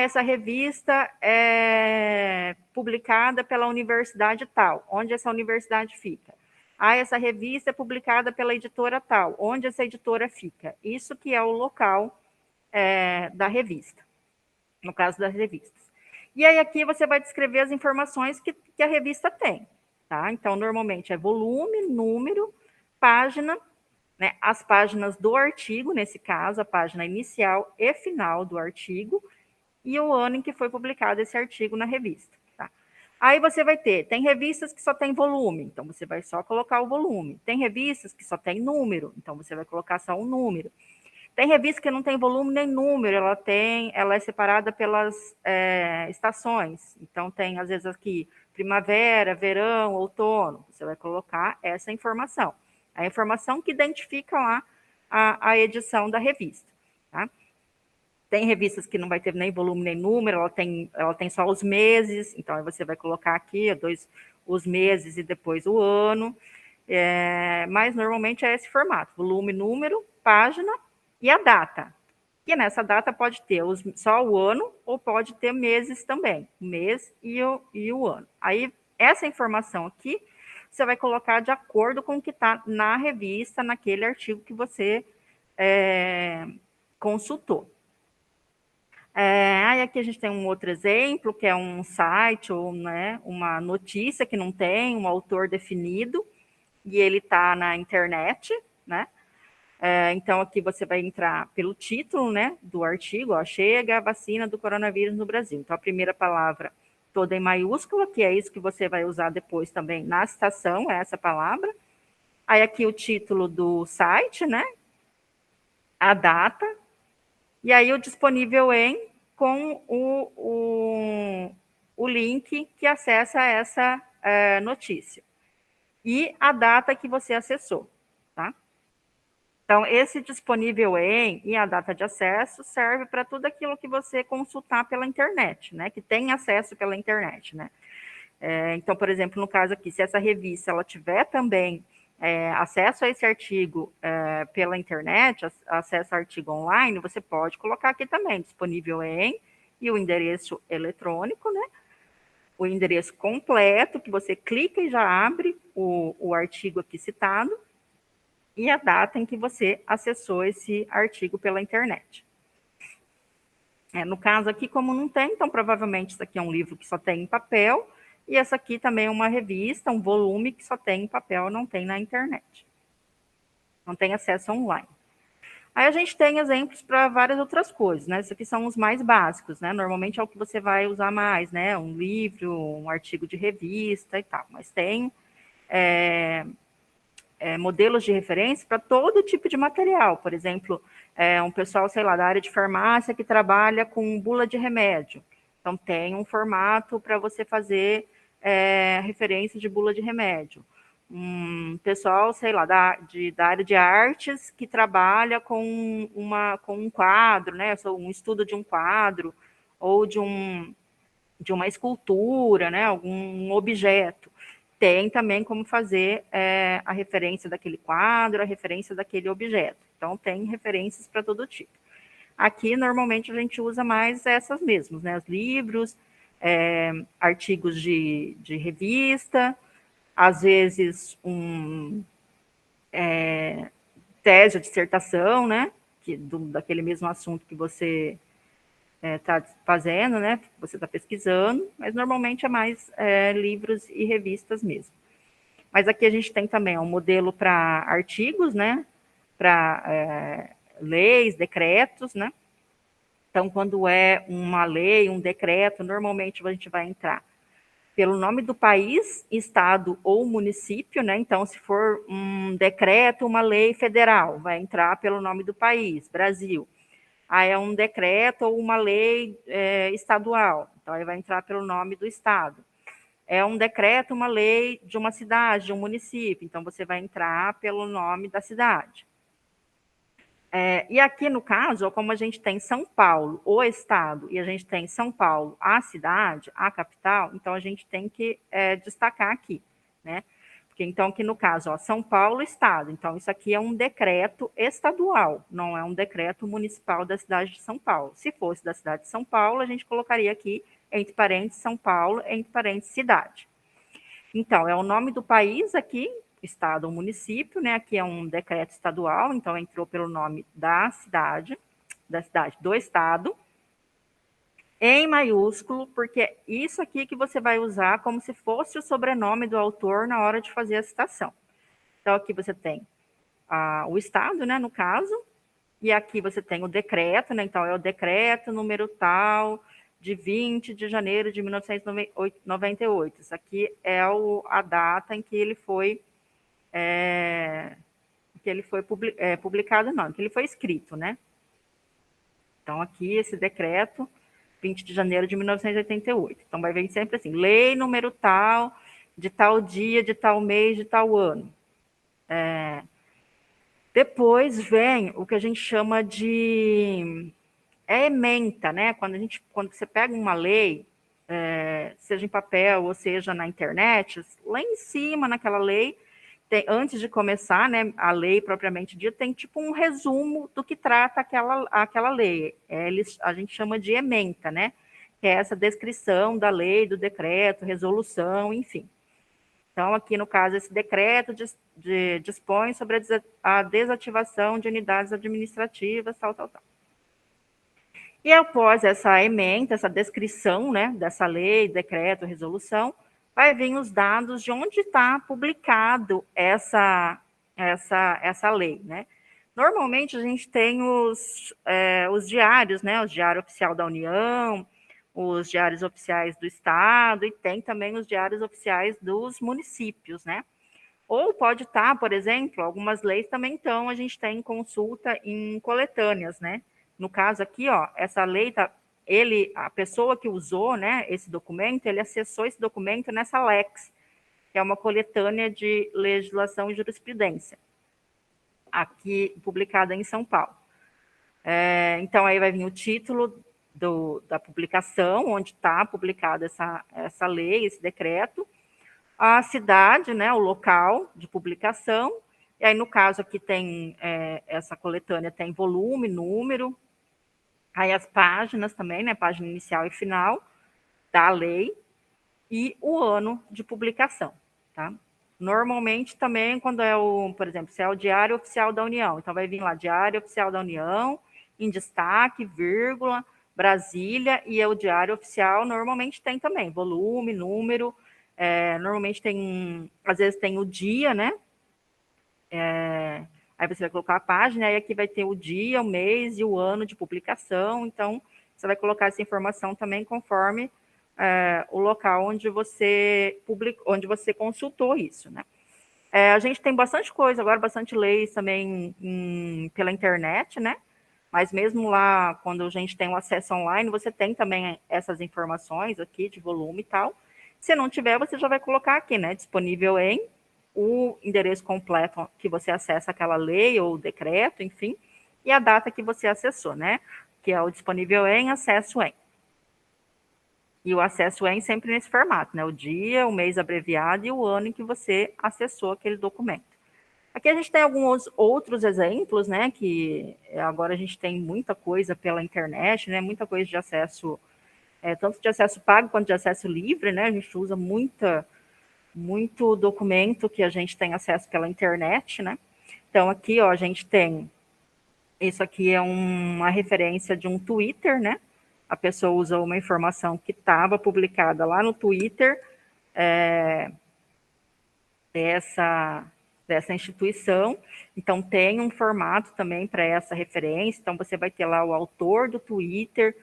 Speaker 1: Essa revista é publicada pela universidade tal, onde essa universidade fica. Essa revista é publicada pela editora tal, onde essa editora fica. Isso que é o local da revista, no caso das revistas. E aí aqui você vai descrever as informações que a revista tem, tá? Então, normalmente é volume, número, página, né? As páginas do artigo, nesse caso, a página inicial e final do artigo, e o ano em que foi publicado esse artigo na revista. Tá? Aí você vai tem revistas que só tem volume, então você vai só colocar o volume. Tem revistas que só tem número, então você vai colocar só o número. Tem revista que não tem volume nem número, ela é separada pelas estações. Então tem, às vezes, aqui, primavera, verão, outono. Você vai colocar essa informação. A informação que identifica lá a edição da revista. Tá? Tem revistas que não vai ter nem volume nem número, ela tem só os meses, então aí você vai colocar aqui os meses e depois o ano, mas normalmente é esse formato, volume, número, página e a data. E nessa data pode ter só o ano ou pode ter meses também, o mês e o ano. Aí essa informação aqui você vai colocar de acordo com o que está na revista, naquele artigo que você consultou. Aí aqui a gente tem um outro exemplo, que é um site ou, né, uma notícia que não tem um autor definido, e ele está na internet, né? Então aqui você vai entrar pelo título, né, do artigo, chega a vacina do coronavírus no Brasil. Então a primeira palavra toda em maiúscula, que é isso que você vai usar depois também na citação, é essa palavra. Aí aqui o título do site, né? A data, e aí o disponível com o link que acessa essa notícia. E a data que você acessou, tá? Então, esse disponível e a data de acesso serve para tudo aquilo que você consultar pela internet, né? Que tem acesso pela internet, né? Então, por exemplo, no caso aqui, se essa revista ela tiver também acesso a esse artigo pela internet, acesso ao artigo online, você pode colocar aqui também, disponível e o endereço eletrônico, né? O endereço completo, que você clica e já abre o artigo aqui citado, e a data em que você acessou esse artigo pela internet. No caso aqui, como não tem, então provavelmente isso aqui é um livro que só tem em papel, e essa aqui também é uma revista, um volume que só tem em papel, não tem na internet. Não tem acesso online. Aí a gente tem exemplos para várias outras coisas, né? Esses aqui são os mais básicos, né? Normalmente é o que você vai usar mais, né? Um livro, um artigo de revista e tal. Mas tem modelos de referência para todo tipo de material. Por exemplo, um pessoal, sei lá, da área de farmácia que trabalha com bula de remédio. Então, tem um formato para você fazer referência de bula de remédio. Um pessoal, sei lá, da área de artes que trabalha com um quadro, né? Um estudo de um quadro ou de uma escultura, né? Algum objeto. Tem também como fazer a referência daquele quadro, a referência daquele objeto. Então, tem referências para todo tipo. Aqui, normalmente, a gente usa mais essas mesmas, né? Os livros, artigos de revista, às vezes tese ou dissertação, né? Daquele mesmo assunto que você está fazendo, né? Que você está pesquisando, mas normalmente é mais livros e revistas mesmo. Mas aqui a gente tem também um modelo para artigos, né? Para leis, decretos, né? Então, quando é uma lei, um decreto, normalmente a gente vai entrar pelo nome do país, estado ou município, né? Então, se for um decreto, uma lei federal, vai entrar pelo nome do país, Brasil. Aí é um decreto ou uma lei estadual, então aí vai entrar pelo nome do estado. É um decreto, uma lei de uma cidade, de um município, então você vai entrar pelo nome da cidade. E aqui no caso, como a gente tem São Paulo, o estado, e a gente tem São Paulo, a cidade, a capital, então a gente tem que destacar aqui, né? Porque então aqui no caso, ó, São Paulo, estado, então isso aqui é um decreto estadual, não é um decreto municipal da cidade de São Paulo. Se fosse da cidade de São Paulo, a gente colocaria aqui entre parênteses São Paulo, entre parênteses cidade. Então, é o nome do país aqui, estado ou município, né? Aqui é um decreto estadual, então entrou pelo nome da cidade, do estado, em maiúsculo, porque é isso aqui que você vai usar como se fosse o sobrenome do autor na hora de fazer a citação. Então, aqui você tem o estado, né, no caso, e aqui você tem o decreto, né? Então, é o decreto número tal, de 20 de janeiro de 1998. Isso aqui é a data em que ele foi publicado, não, que ele foi escrito, né? Então, aqui, esse decreto, 20 de janeiro de 1988. Então, vai vir sempre assim, lei número tal, de tal dia, de tal mês, de tal ano. Depois vem o que a gente chama de ementa, né? Quando você pega uma lei, seja em papel ou seja na internet, lá em cima naquela lei, antes de começar, né, a lei propriamente dita, tem tipo um resumo do que trata aquela lei. A gente chama de ementa, né? Que é essa descrição da lei, do decreto, resolução, enfim. Então, aqui no caso, esse decreto dispõe sobre a desativação de unidades administrativas, tal, tal, tal. E após essa ementa, essa descrição, né, dessa lei, decreto, resolução, vai vir os dados de onde está publicado essa lei, né? Normalmente a gente tem os diários, né? O Diário Oficial da União, os diários oficiais do Estado e tem também os diários oficiais dos municípios, né? Ou pode estar, por exemplo, algumas leis também estão, a gente tem consulta em coletâneas, né? No caso aqui, ó, essa lei tá, a pessoa que usou, né, esse documento, ele acessou esse documento nessa Lex, que é uma coletânea de legislação e jurisprudência, aqui publicada em São Paulo. Então aí vai vir o título da publicação, onde está publicada essa lei, esse decreto, a cidade, né, o local de publicação, e aí no caso aqui tem essa coletânea tem volume, número, aí as páginas também, né, página inicial e final da lei, e o ano de publicação, tá? Normalmente também quando por exemplo, se é o Diário Oficial da União, então vai vir lá Diário Oficial da União, em destaque, vírgula, Brasília, e é o Diário Oficial, normalmente tem também volume, número, normalmente às vezes tem o dia, né? Aí você vai colocar a página, aí aqui vai ter o dia, o mês e o ano de publicação, então você vai colocar essa informação também conforme o local onde você consultou isso, né? A gente tem bastante coisa agora, bastante leis também pela internet, né? mas mesmo lá, quando a gente tem o acesso online, você tem também essas informações aqui de volume e tal. Se não tiver, você já vai colocar aqui, né? Disponível em o endereço completo que você acessa aquela lei ou decreto, enfim, e a data que você acessou, né? Que é o disponível em, acesso em. E o acesso em sempre nesse formato, né? O dia, o mês abreviado e o ano em que você acessou aquele documento. Aqui a gente tem alguns outros exemplos, né? Que agora a gente tem muita coisa pela internet, né? Muita coisa de acesso, tanto de acesso pago quanto de acesso livre, né? A gente usa muito documento que a gente tem acesso pela internet, né? Então aqui, ó, a gente tem, isso aqui é uma referência de um Twitter, né? A pessoa usa uma informação que estava publicada lá no Twitter dessa instituição. Então, tem um formato também para essa referência. Então, você vai ter lá o autor do Twitter,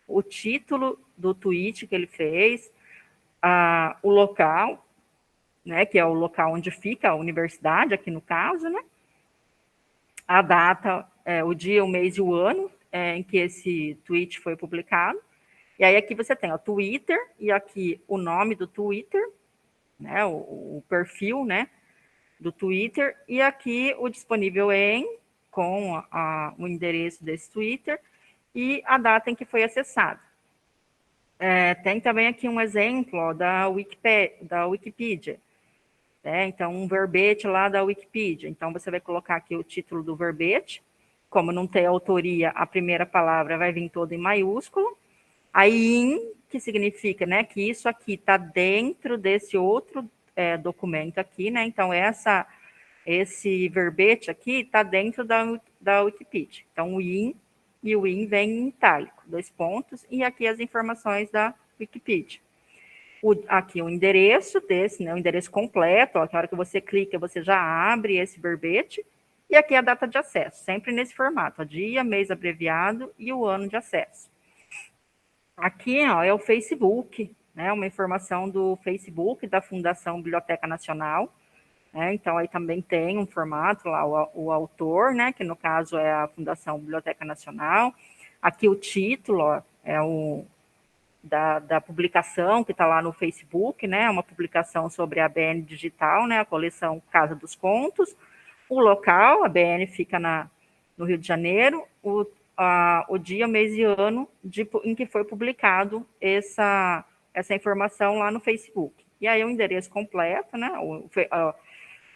Speaker 1: o título do tweet que ele fez, o local, né, que é o local onde fica a universidade, aqui no caso, né? A data, o dia, o mês e o ano em que esse tweet foi publicado. E aí aqui você tem o Twitter e aqui o nome do Twitter, né, o perfil, né, do Twitter, e aqui o disponível em, com o endereço desse Twitter e a data em que foi acessado. Tem também aqui um exemplo, ó, da Wikipedia. Então, um verbete lá da Wikipedia. Então, você vai colocar aqui o título do verbete. Como não tem autoria, a primeira palavra vai vir toda em maiúsculo. Aí, in, que significa, né, que isso aqui está dentro desse outro documento aqui, né? Então, esse verbete aqui está dentro da Wikipedia. Então, o in e o in vem em itálico, 2 pontos, e aqui as informações da Wikipedia. Aqui o endereço desse, né, o endereço completo, ó, que a hora que você clica, você já abre esse verbete, e aqui a data de acesso, sempre nesse formato, ó, dia, mês abreviado e o ano de acesso. Aqui, ó, é o Facebook, né, uma informação do Facebook da Fundação Biblioteca Nacional, né, então aí também tem um formato lá, o autor, né, que no caso é a Fundação Biblioteca Nacional. Aqui o título, ó, é da publicação que está lá no Facebook, né? Uma publicação sobre a BN Digital, né? A coleção Casa dos Contos. O local, a BN fica no Rio de Janeiro. O dia, mês e ano em que foi publicado essa informação lá no Facebook. E aí o endereço completo, né?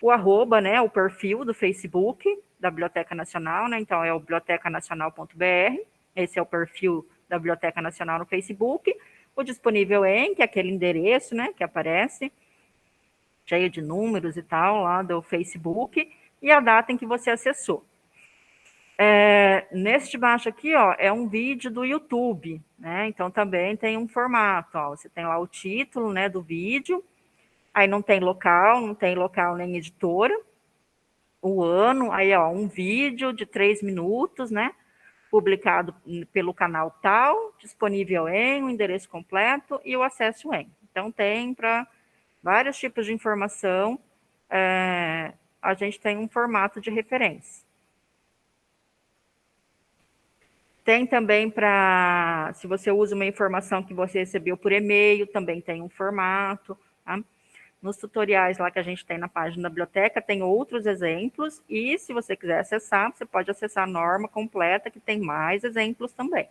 Speaker 1: O arroba, né? O perfil do Facebook da Biblioteca Nacional, né? Então é o bibliotecanacional.br. Esse é o perfil da Biblioteca Nacional no Facebook, o disponível em, que é aquele endereço, né, que aparece, cheio de números e tal, lá do Facebook, e a data em que você acessou. Nesse de baixo aqui, ó, é um vídeo do YouTube, né, então também tem um formato, ó, você tem lá o título, né, do vídeo, aí não tem local nem editora, o ano, aí, ó, um vídeo de 3 minutos, né, publicado pelo canal tal, disponível em, o endereço completo e o acesso em. Então, tem para vários tipos de informação, a gente tem um formato de referência. Tem também para, se você usa uma informação que você recebeu por e-mail, também tem um formato, tá? Nos tutoriais lá que a gente tem na página da biblioteca, tem outros exemplos, e se você quiser acessar, você pode acessar a norma completa, que tem mais exemplos também.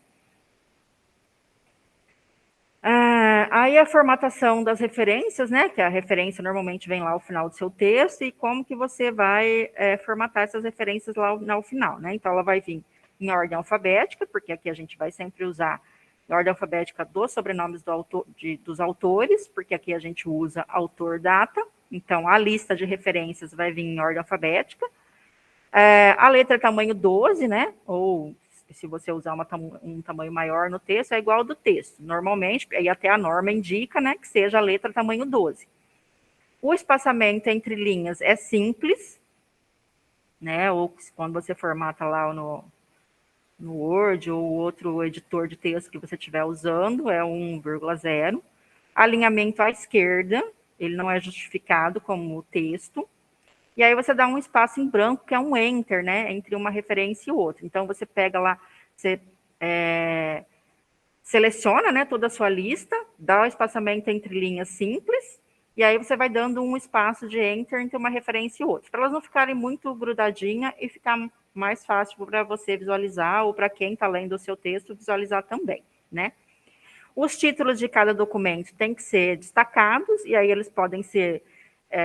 Speaker 1: Aí a formatação das referências, né, que a referência normalmente vem lá ao final do seu texto, e como que você vai formatar essas referências lá ao final, né? Então, ela vai vir em ordem alfabética, porque aqui a gente vai sempre usar em ordem alfabética dos sobrenomes dos autores, porque aqui a gente usa autor, data. Então, a lista de referências vai vir em ordem alfabética. A letra tamanho 12, né? Ou se você usar um tamanho maior no texto, é igual ao do texto. Normalmente, e até a norma indica, né, que seja a letra tamanho 12. O espaçamento entre linhas é simples, né? Ou quando você formata lá no Word ou outro editor de texto que você estiver usando, é 1,0. Alinhamento à esquerda, ele não é justificado como texto. E aí você dá um espaço em branco, que é um enter, né, entre uma referência e outra. Então, você pega lá você seleciona, né, toda a sua lista, dá o espaçamento entre linhas simples, e aí você vai dando um espaço de enter entre uma referência e outra, para elas não ficarem muito grudadinhas e ficar mais fácil para você visualizar, ou para quem está lendo o seu texto visualizar também, né? Os títulos de cada documento têm que ser destacados, e aí eles podem ser,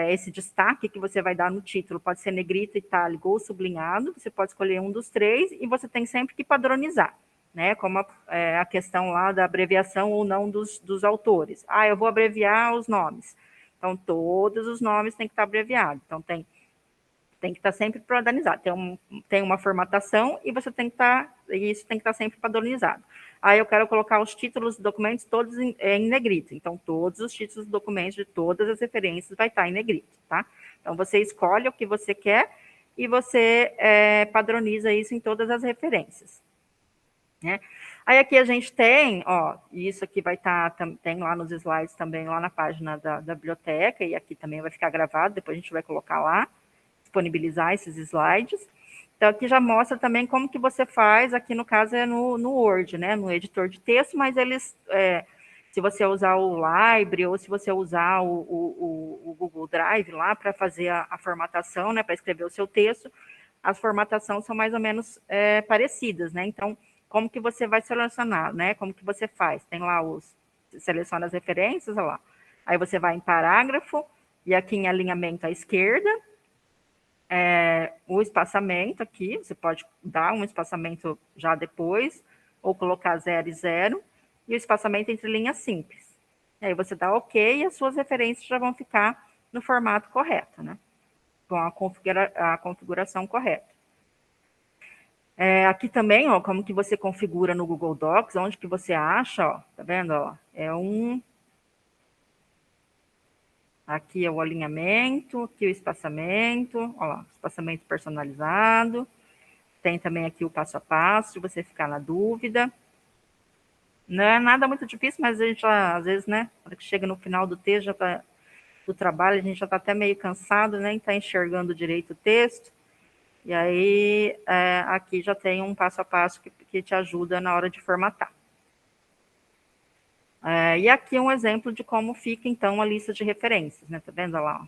Speaker 1: esse destaque que você vai dar no título pode ser negrito, itálico ou sublinhado, você pode escolher um dos três, e você tem sempre que padronizar, né? Como a questão lá da abreviação ou não dos autores. Ah, eu vou abreviar os nomes. Então, todos os nomes têm que estar abreviados. Então, tem que estar sempre padronizado. Tem uma formatação e isso tem que estar sempre padronizado. Aí eu quero colocar os títulos dos documentos todos em negrito. Então, todos os títulos dos documentos de todas as referências vai estar em negrito, tá? Então, você escolhe o que você quer e você padroniza isso em todas as referências, né? Aí aqui a gente tem, ó, isso aqui vai estar, tem lá nos slides também, lá na página da biblioteca, e aqui também vai ficar gravado, depois a gente vai colocar lá, disponibilizar esses slides. Então, aqui já mostra também como que você faz, aqui no caso é no Word, né, no editor de texto, mas eles, se você usar o Library ou se você usar o Google Drive lá para fazer a formatação, né, para escrever o seu texto, as formatações são mais ou menos parecidas, né, então, como que você vai selecionar, né, como que você faz? Tem lá seleciona as referências, olha lá, aí você vai em parágrafo, e aqui em alinhamento à esquerda, o espaçamento aqui, você pode dar um espaçamento já depois, ou colocar 0 e 0, e o espaçamento entre linhas simples. E aí você dá OK e as suas referências já vão ficar no formato correto, né? Com a configuração correta. Aqui também, ó, como que você configura no Google Docs, onde que você acha, ó, tá vendo, ó, aqui é o alinhamento, aqui o espaçamento, ó lá, espaçamento personalizado. Tem também aqui o passo a passo, se você ficar na dúvida. Não é nada muito difícil, mas a gente já, às vezes, né, na hora que chega no final do texto, já tá, do trabalho, a gente já está até meio cansado, né, e está enxergando direito o texto. E aí, aqui já tem um passo a passo que te ajuda na hora de formatar. E aqui um exemplo de como fica, então, a lista de referências, né? Tá vendo lá?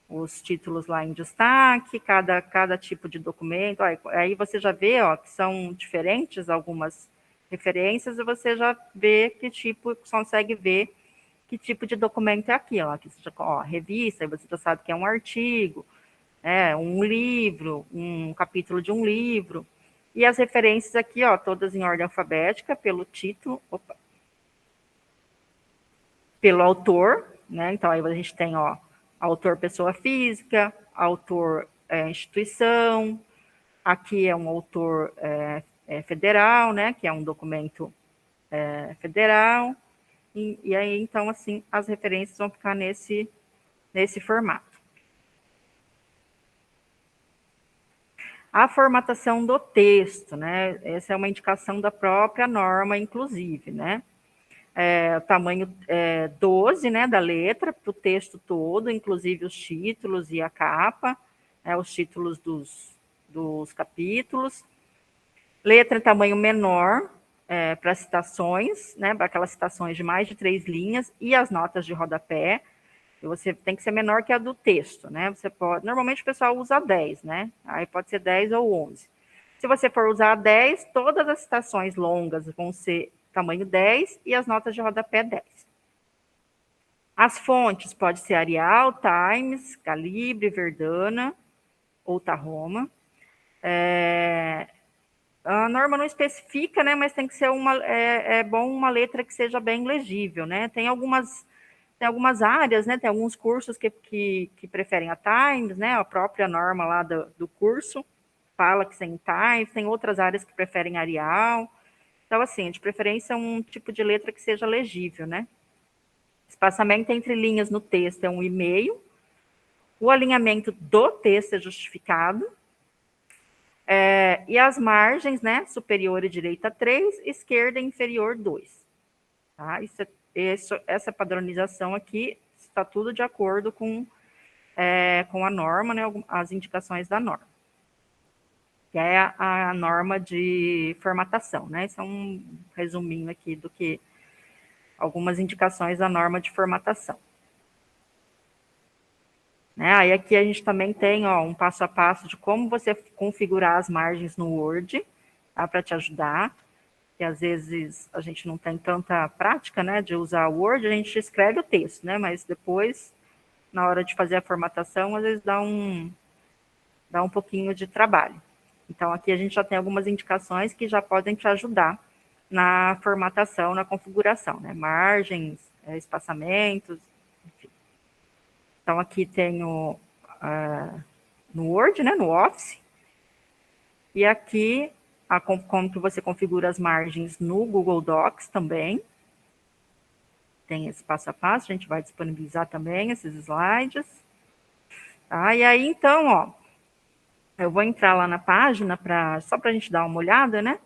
Speaker 1: Os títulos lá em destaque, cada tipo de documento. Aí você já vê, ó, que são diferentes algumas referências, e você já vê que tipo, consegue ver que tipo de documento é aquilo. Aqui você já, ó, revista, aí você já sabe que é um artigo, um livro, um capítulo de um livro. E as referências aqui, ó, todas em ordem alfabética, pelo título, pelo autor, né? Então aí a gente tem, ó, autor pessoa física, autor instituição, aqui é um autor federal, né? Que é um documento federal. E aí, então, assim, as referências vão ficar nesse formato. A formatação do texto, né? Essa é uma indicação da própria norma, inclusive, né? O tamanho 12, né, da letra, para o texto todo, inclusive os títulos e a capa, os títulos dos capítulos. Letra em tamanho menor, para citações, né, para aquelas citações de mais de 3 linhas, e as notas de rodapé. E você tem que ser menor que a do texto, né? Você pode, normalmente o pessoal usa 10, né? Aí pode ser 10 ou 11. Se você for usar 10, todas as citações longas vão ser tamanho 10 e as notas de rodapé 10. As fontes pode ser Arial, Times, Calibre, Verdana ou Tahoma. A norma não especifica, né? Mas tem que ser bom uma letra que seja bem legível, né? Tem algumas áreas, né? Tem alguns cursos que preferem a Times, né? A própria norma lá do curso fala que tem Times, tem outras áreas que preferem Arial. Então, assim, de preferência um tipo de letra que seja legível, né? Espaçamento entre linhas no texto é 1,5. O alinhamento do texto é justificado. E as margens, né? Superior e direita 3, esquerda e inferior 2. Tá? Essa padronização aqui está tudo de acordo com a norma, né? As indicações da norma. que é a norma de formatação, né? Isso é um resuminho aqui do que algumas indicações da norma de formatação. Né? Aí aqui a gente também tem um passo a passo de como você configurar as margens no Word, tá? Para te ajudar, que às vezes a gente não tem tanta prática, né, de usar o Word, a gente escreve o texto, né, mas depois, na hora de fazer a formatação, às vezes dá um pouquinho de trabalho. Então, aqui a gente já tem algumas indicações que já podem te ajudar na formatação, na configuração, né? Margens, espaçamentos, enfim. Então, aqui tenho no Word, né, no Office, e aqui como que você configura as margens no Google Docs também. Tem esse passo a passo, a gente vai disponibilizar também esses slides. Tá? E aí, então, eu vou entrar lá na página só para a gente dar uma olhada, né?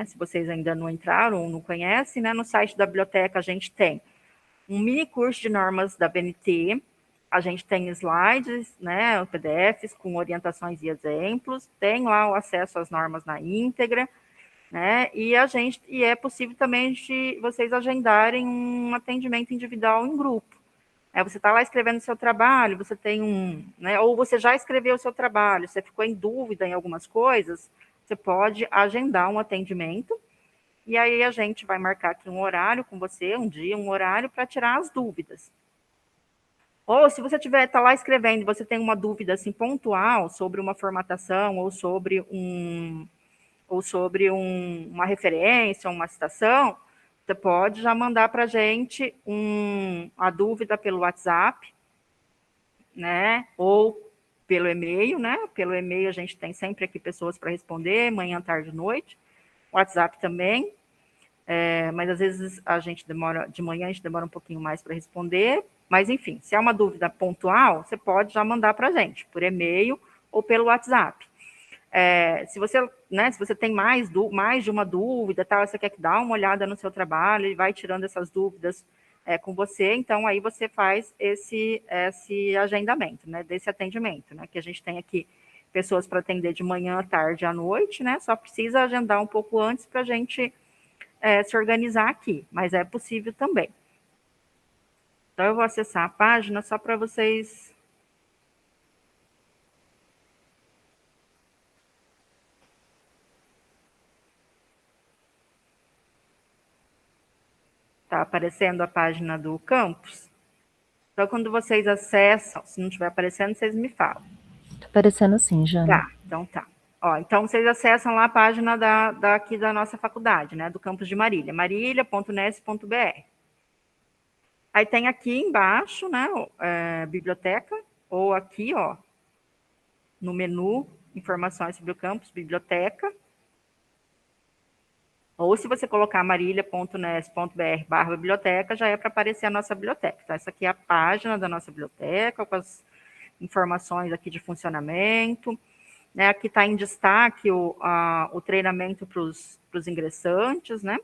Speaker 1: Se vocês ainda não entraram ou não conhecem, né? No site da biblioteca a gente tem um mini curso de normas da BNT, a gente tem slides, né, PDFs com orientações e exemplos, tem lá o acesso às normas na íntegra, né? E é possível também de vocês agendarem um atendimento individual em grupo. Você está lá escrevendo o seu trabalho, você tem né, ou você já escreveu o seu trabalho, você ficou em dúvida em algumas coisas, você pode agendar um atendimento, e aí a gente vai marcar aqui um horário com você, um dia, um horário, para tirar as dúvidas. Ou se você está lá escrevendo e você tem uma dúvida assim, pontual sobre uma formatação ou sobre uma referência, uma citação, você pode já mandar para a gente a dúvida pelo WhatsApp, né? Ou pelo e-mail, né? Pelo e-mail a gente tem sempre aqui pessoas para responder, manhã, tarde, noite. WhatsApp também. Mas às vezes de manhã a gente demora um pouquinho mais para responder. Mas enfim, se é uma dúvida pontual, você pode já mandar para a gente, por e-mail ou pelo WhatsApp. Se você tem mais de uma dúvida, você quer dar uma olhada no seu trabalho e vai tirando essas dúvidas com você, então aí você faz esse agendamento, né, desse atendimento, né, que a gente tem aqui pessoas para atender de manhã, tarde e à noite, né, só precisa agendar um pouco antes para a gente se organizar aqui, mas é possível também. Então eu vou acessar a página só para vocês... Está aparecendo a página do campus? Então, quando vocês acessam, se não estiver aparecendo, vocês me falam.
Speaker 2: Está aparecendo sim, Jana.
Speaker 1: Tá, então tá. Então, vocês acessam lá a página aqui da nossa faculdade, né, do campus de Marília, marília.unesp.br. Aí tem aqui embaixo, né, biblioteca, ou aqui, no menu, informações sobre o campus, biblioteca. Ou se você colocar marília.unesp.br/biblioteca, já é para aparecer a nossa biblioteca. Tá? Essa aqui é a página da nossa biblioteca, com as informações aqui de funcionamento. Né? Aqui está em destaque o treinamento para os ingressantes, né?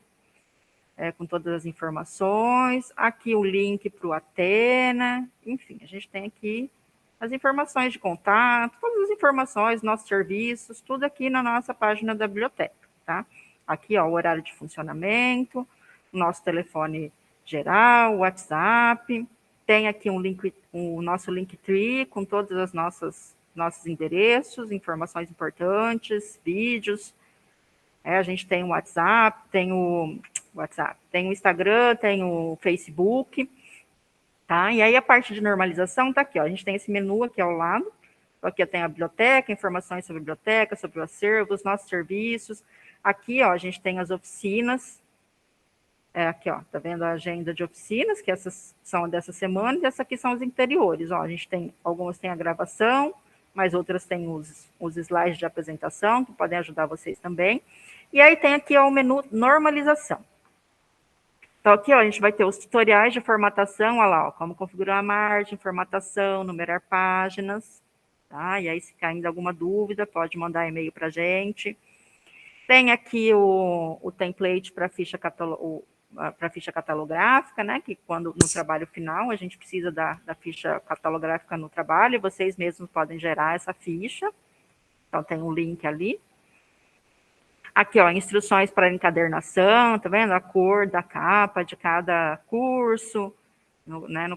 Speaker 1: Com todas as informações. Aqui o link para o Atena. Enfim, a gente tem aqui as informações de contato, todas as informações, nossos serviços, tudo aqui na nossa página da biblioteca, tá? Aqui, o horário de funcionamento, o nosso telefone geral, o WhatsApp, tem aqui o nosso Linktree com todos os nossos endereços, informações importantes, vídeos. A gente tem o WhatsApp, tem o Instagram, tem o Facebook, tá? E aí a parte de normalização tá aqui, a gente tem esse menu aqui ao lado. Aqui tem a biblioteca, informações sobre a biblioteca, sobre o acervo, os nossos serviços. Aqui, a gente tem as oficinas. Aqui, tá vendo a agenda de oficinas, que essas são dessa semana, e essas aqui são os interiores. A gente tem, algumas têm a gravação, mas outras têm os slides de apresentação, que podem ajudar vocês também. E aí tem aqui, o menu normalização. Então, aqui, a gente vai ter os tutoriais de formatação, olha lá, como configurar a margem, formatação, numerar páginas, tá? E aí, se cair ainda alguma dúvida, pode mandar e-mail para a gente. Tem aqui o template para a ficha catalográfica, né? Que quando no trabalho final a gente precisa da ficha catalográfica no trabalho, e vocês mesmos podem gerar essa ficha. Então, tem um link ali. Aqui, ó, instruções para encadernação, tá vendo? A cor da capa de cada curso, né?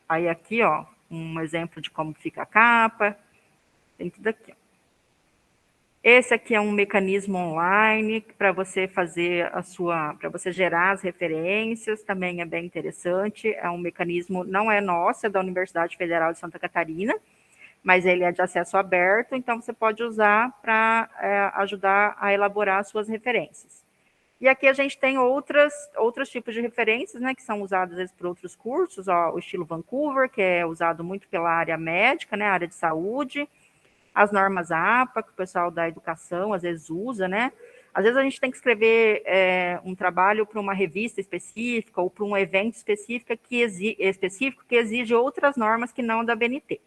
Speaker 1: Aí aqui, ó, um exemplo de como fica a capa, tem tudo aqui, ó. Esse aqui é um mecanismo online para você fazer para você gerar as referências, também é bem interessante. É um mecanismo, não é nosso, é da Universidade Federal de Santa Catarina, mas ele é de acesso aberto, então você pode usar para ajudar a elaborar as suas referências. E aqui a gente tem outros tipos de referências, né, que são usadas às vezes por outros cursos, ó, o estilo Vancouver, que é usado muito pela área médica, né, área de saúde, as normas APA, que o pessoal da educação às vezes usa, né? Às vezes a gente tem que escrever um trabalho para uma revista específica ou para um evento específico que exige outras normas que não da BNT.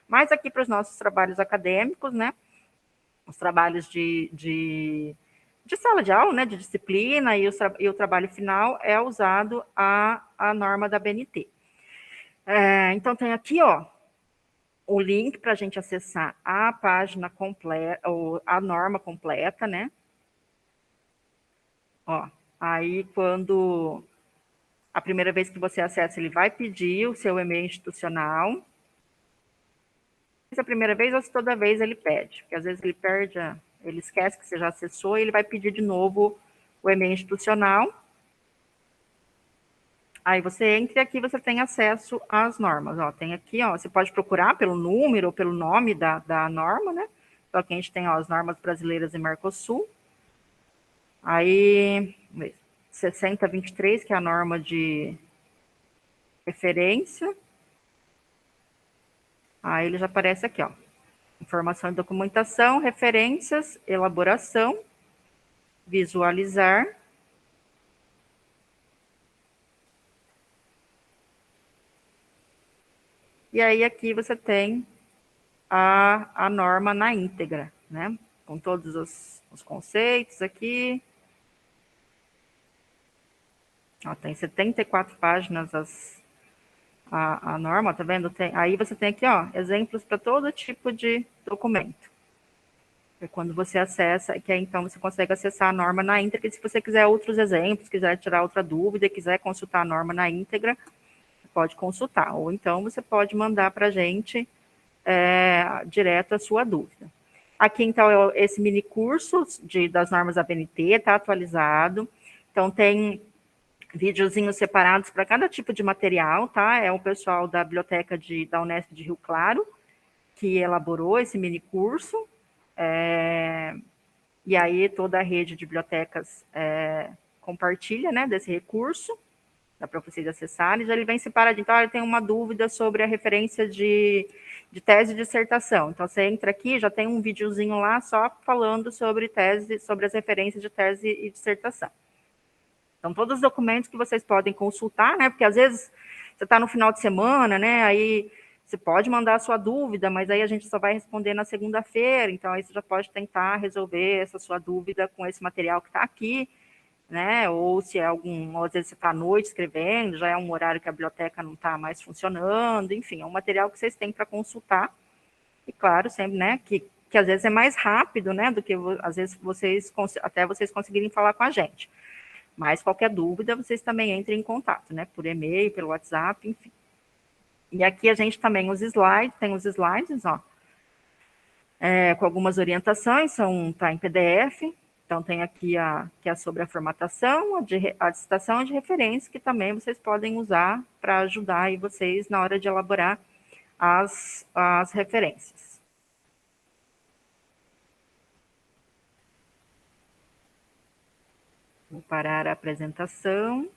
Speaker 1: Mas aqui para os nossos trabalhos acadêmicos, né? Os trabalhos de sala de aula, né? De disciplina e o trabalho final é usado a norma da BNT. Então tem aqui, ó, o link para a gente acessar a página completa, ou a norma completa, né? Ó, aí quando a primeira vez que você acessa, ele vai pedir o seu e-mail institucional. Se é a primeira vez ou se toda vez ele pede, porque às vezes ele esquece que você já acessou e ele vai pedir de novo o e-mail institucional. Aí você entra e aqui você tem acesso às normas. Ó, tem aqui, ó, você pode procurar pelo número ou pelo nome da norma, né? Então aqui a gente tem ó, as normas brasileiras e Mercosul. Aí, 6023, que é a norma de referência. Aí ele já aparece aqui, ó. Informação e documentação, referências, elaboração, visualizar. E aí aqui você tem a norma na íntegra, né? Com todos os conceitos aqui. Ó, tem 74 páginas a norma, tá vendo? Aí você tem aqui, ó, exemplos para todo tipo de documento. É quando você acessa, que aí então você consegue acessar a norma na íntegra. E se você quiser outros exemplos, quiser tirar outra dúvida, quiser consultar a norma na íntegra, pode consultar. Ou então você pode mandar para a gente direto a sua dúvida. Aqui, então, esse mini curso das normas da BNT está atualizado. Então, tem videozinhos separados para cada tipo de material, tá? É o pessoal da biblioteca da Unesp de Rio Claro que elaborou esse mini curso. E aí toda a rede de bibliotecas compartilha, né, desse recurso, dá para vocês acessarem, já ele vem separado. Então, ele tem uma dúvida sobre a referência de tese e dissertação. Então, você entra aqui, já tem um videozinho lá só falando sobre sobre as referências de tese e dissertação. Então, todos os documentos que vocês podem consultar, né, porque às vezes você está no final de semana, né, aí você pode mandar a sua dúvida, mas aí a gente só vai responder na segunda-feira, então aí você já pode tentar resolver essa sua dúvida com esse material que está aqui, né? Ou se é ou às vezes você está à noite escrevendo, já é um horário que a biblioteca não está mais funcionando, enfim, é um material que vocês têm para consultar. E claro, sempre, né, que às vezes é mais rápido, né, do que às vezes vocês conseguirem falar com a gente. Mas qualquer dúvida, vocês também entrem em contato, né, por e-mail, pelo WhatsApp, enfim. E aqui a gente também tem os slides, ó, com algumas orientações, tá em PDF. Então, tem aqui que é sobre a formatação, a citação de referência, que também vocês podem usar para ajudar aí vocês na hora de elaborar as referências. Vou parar a apresentação.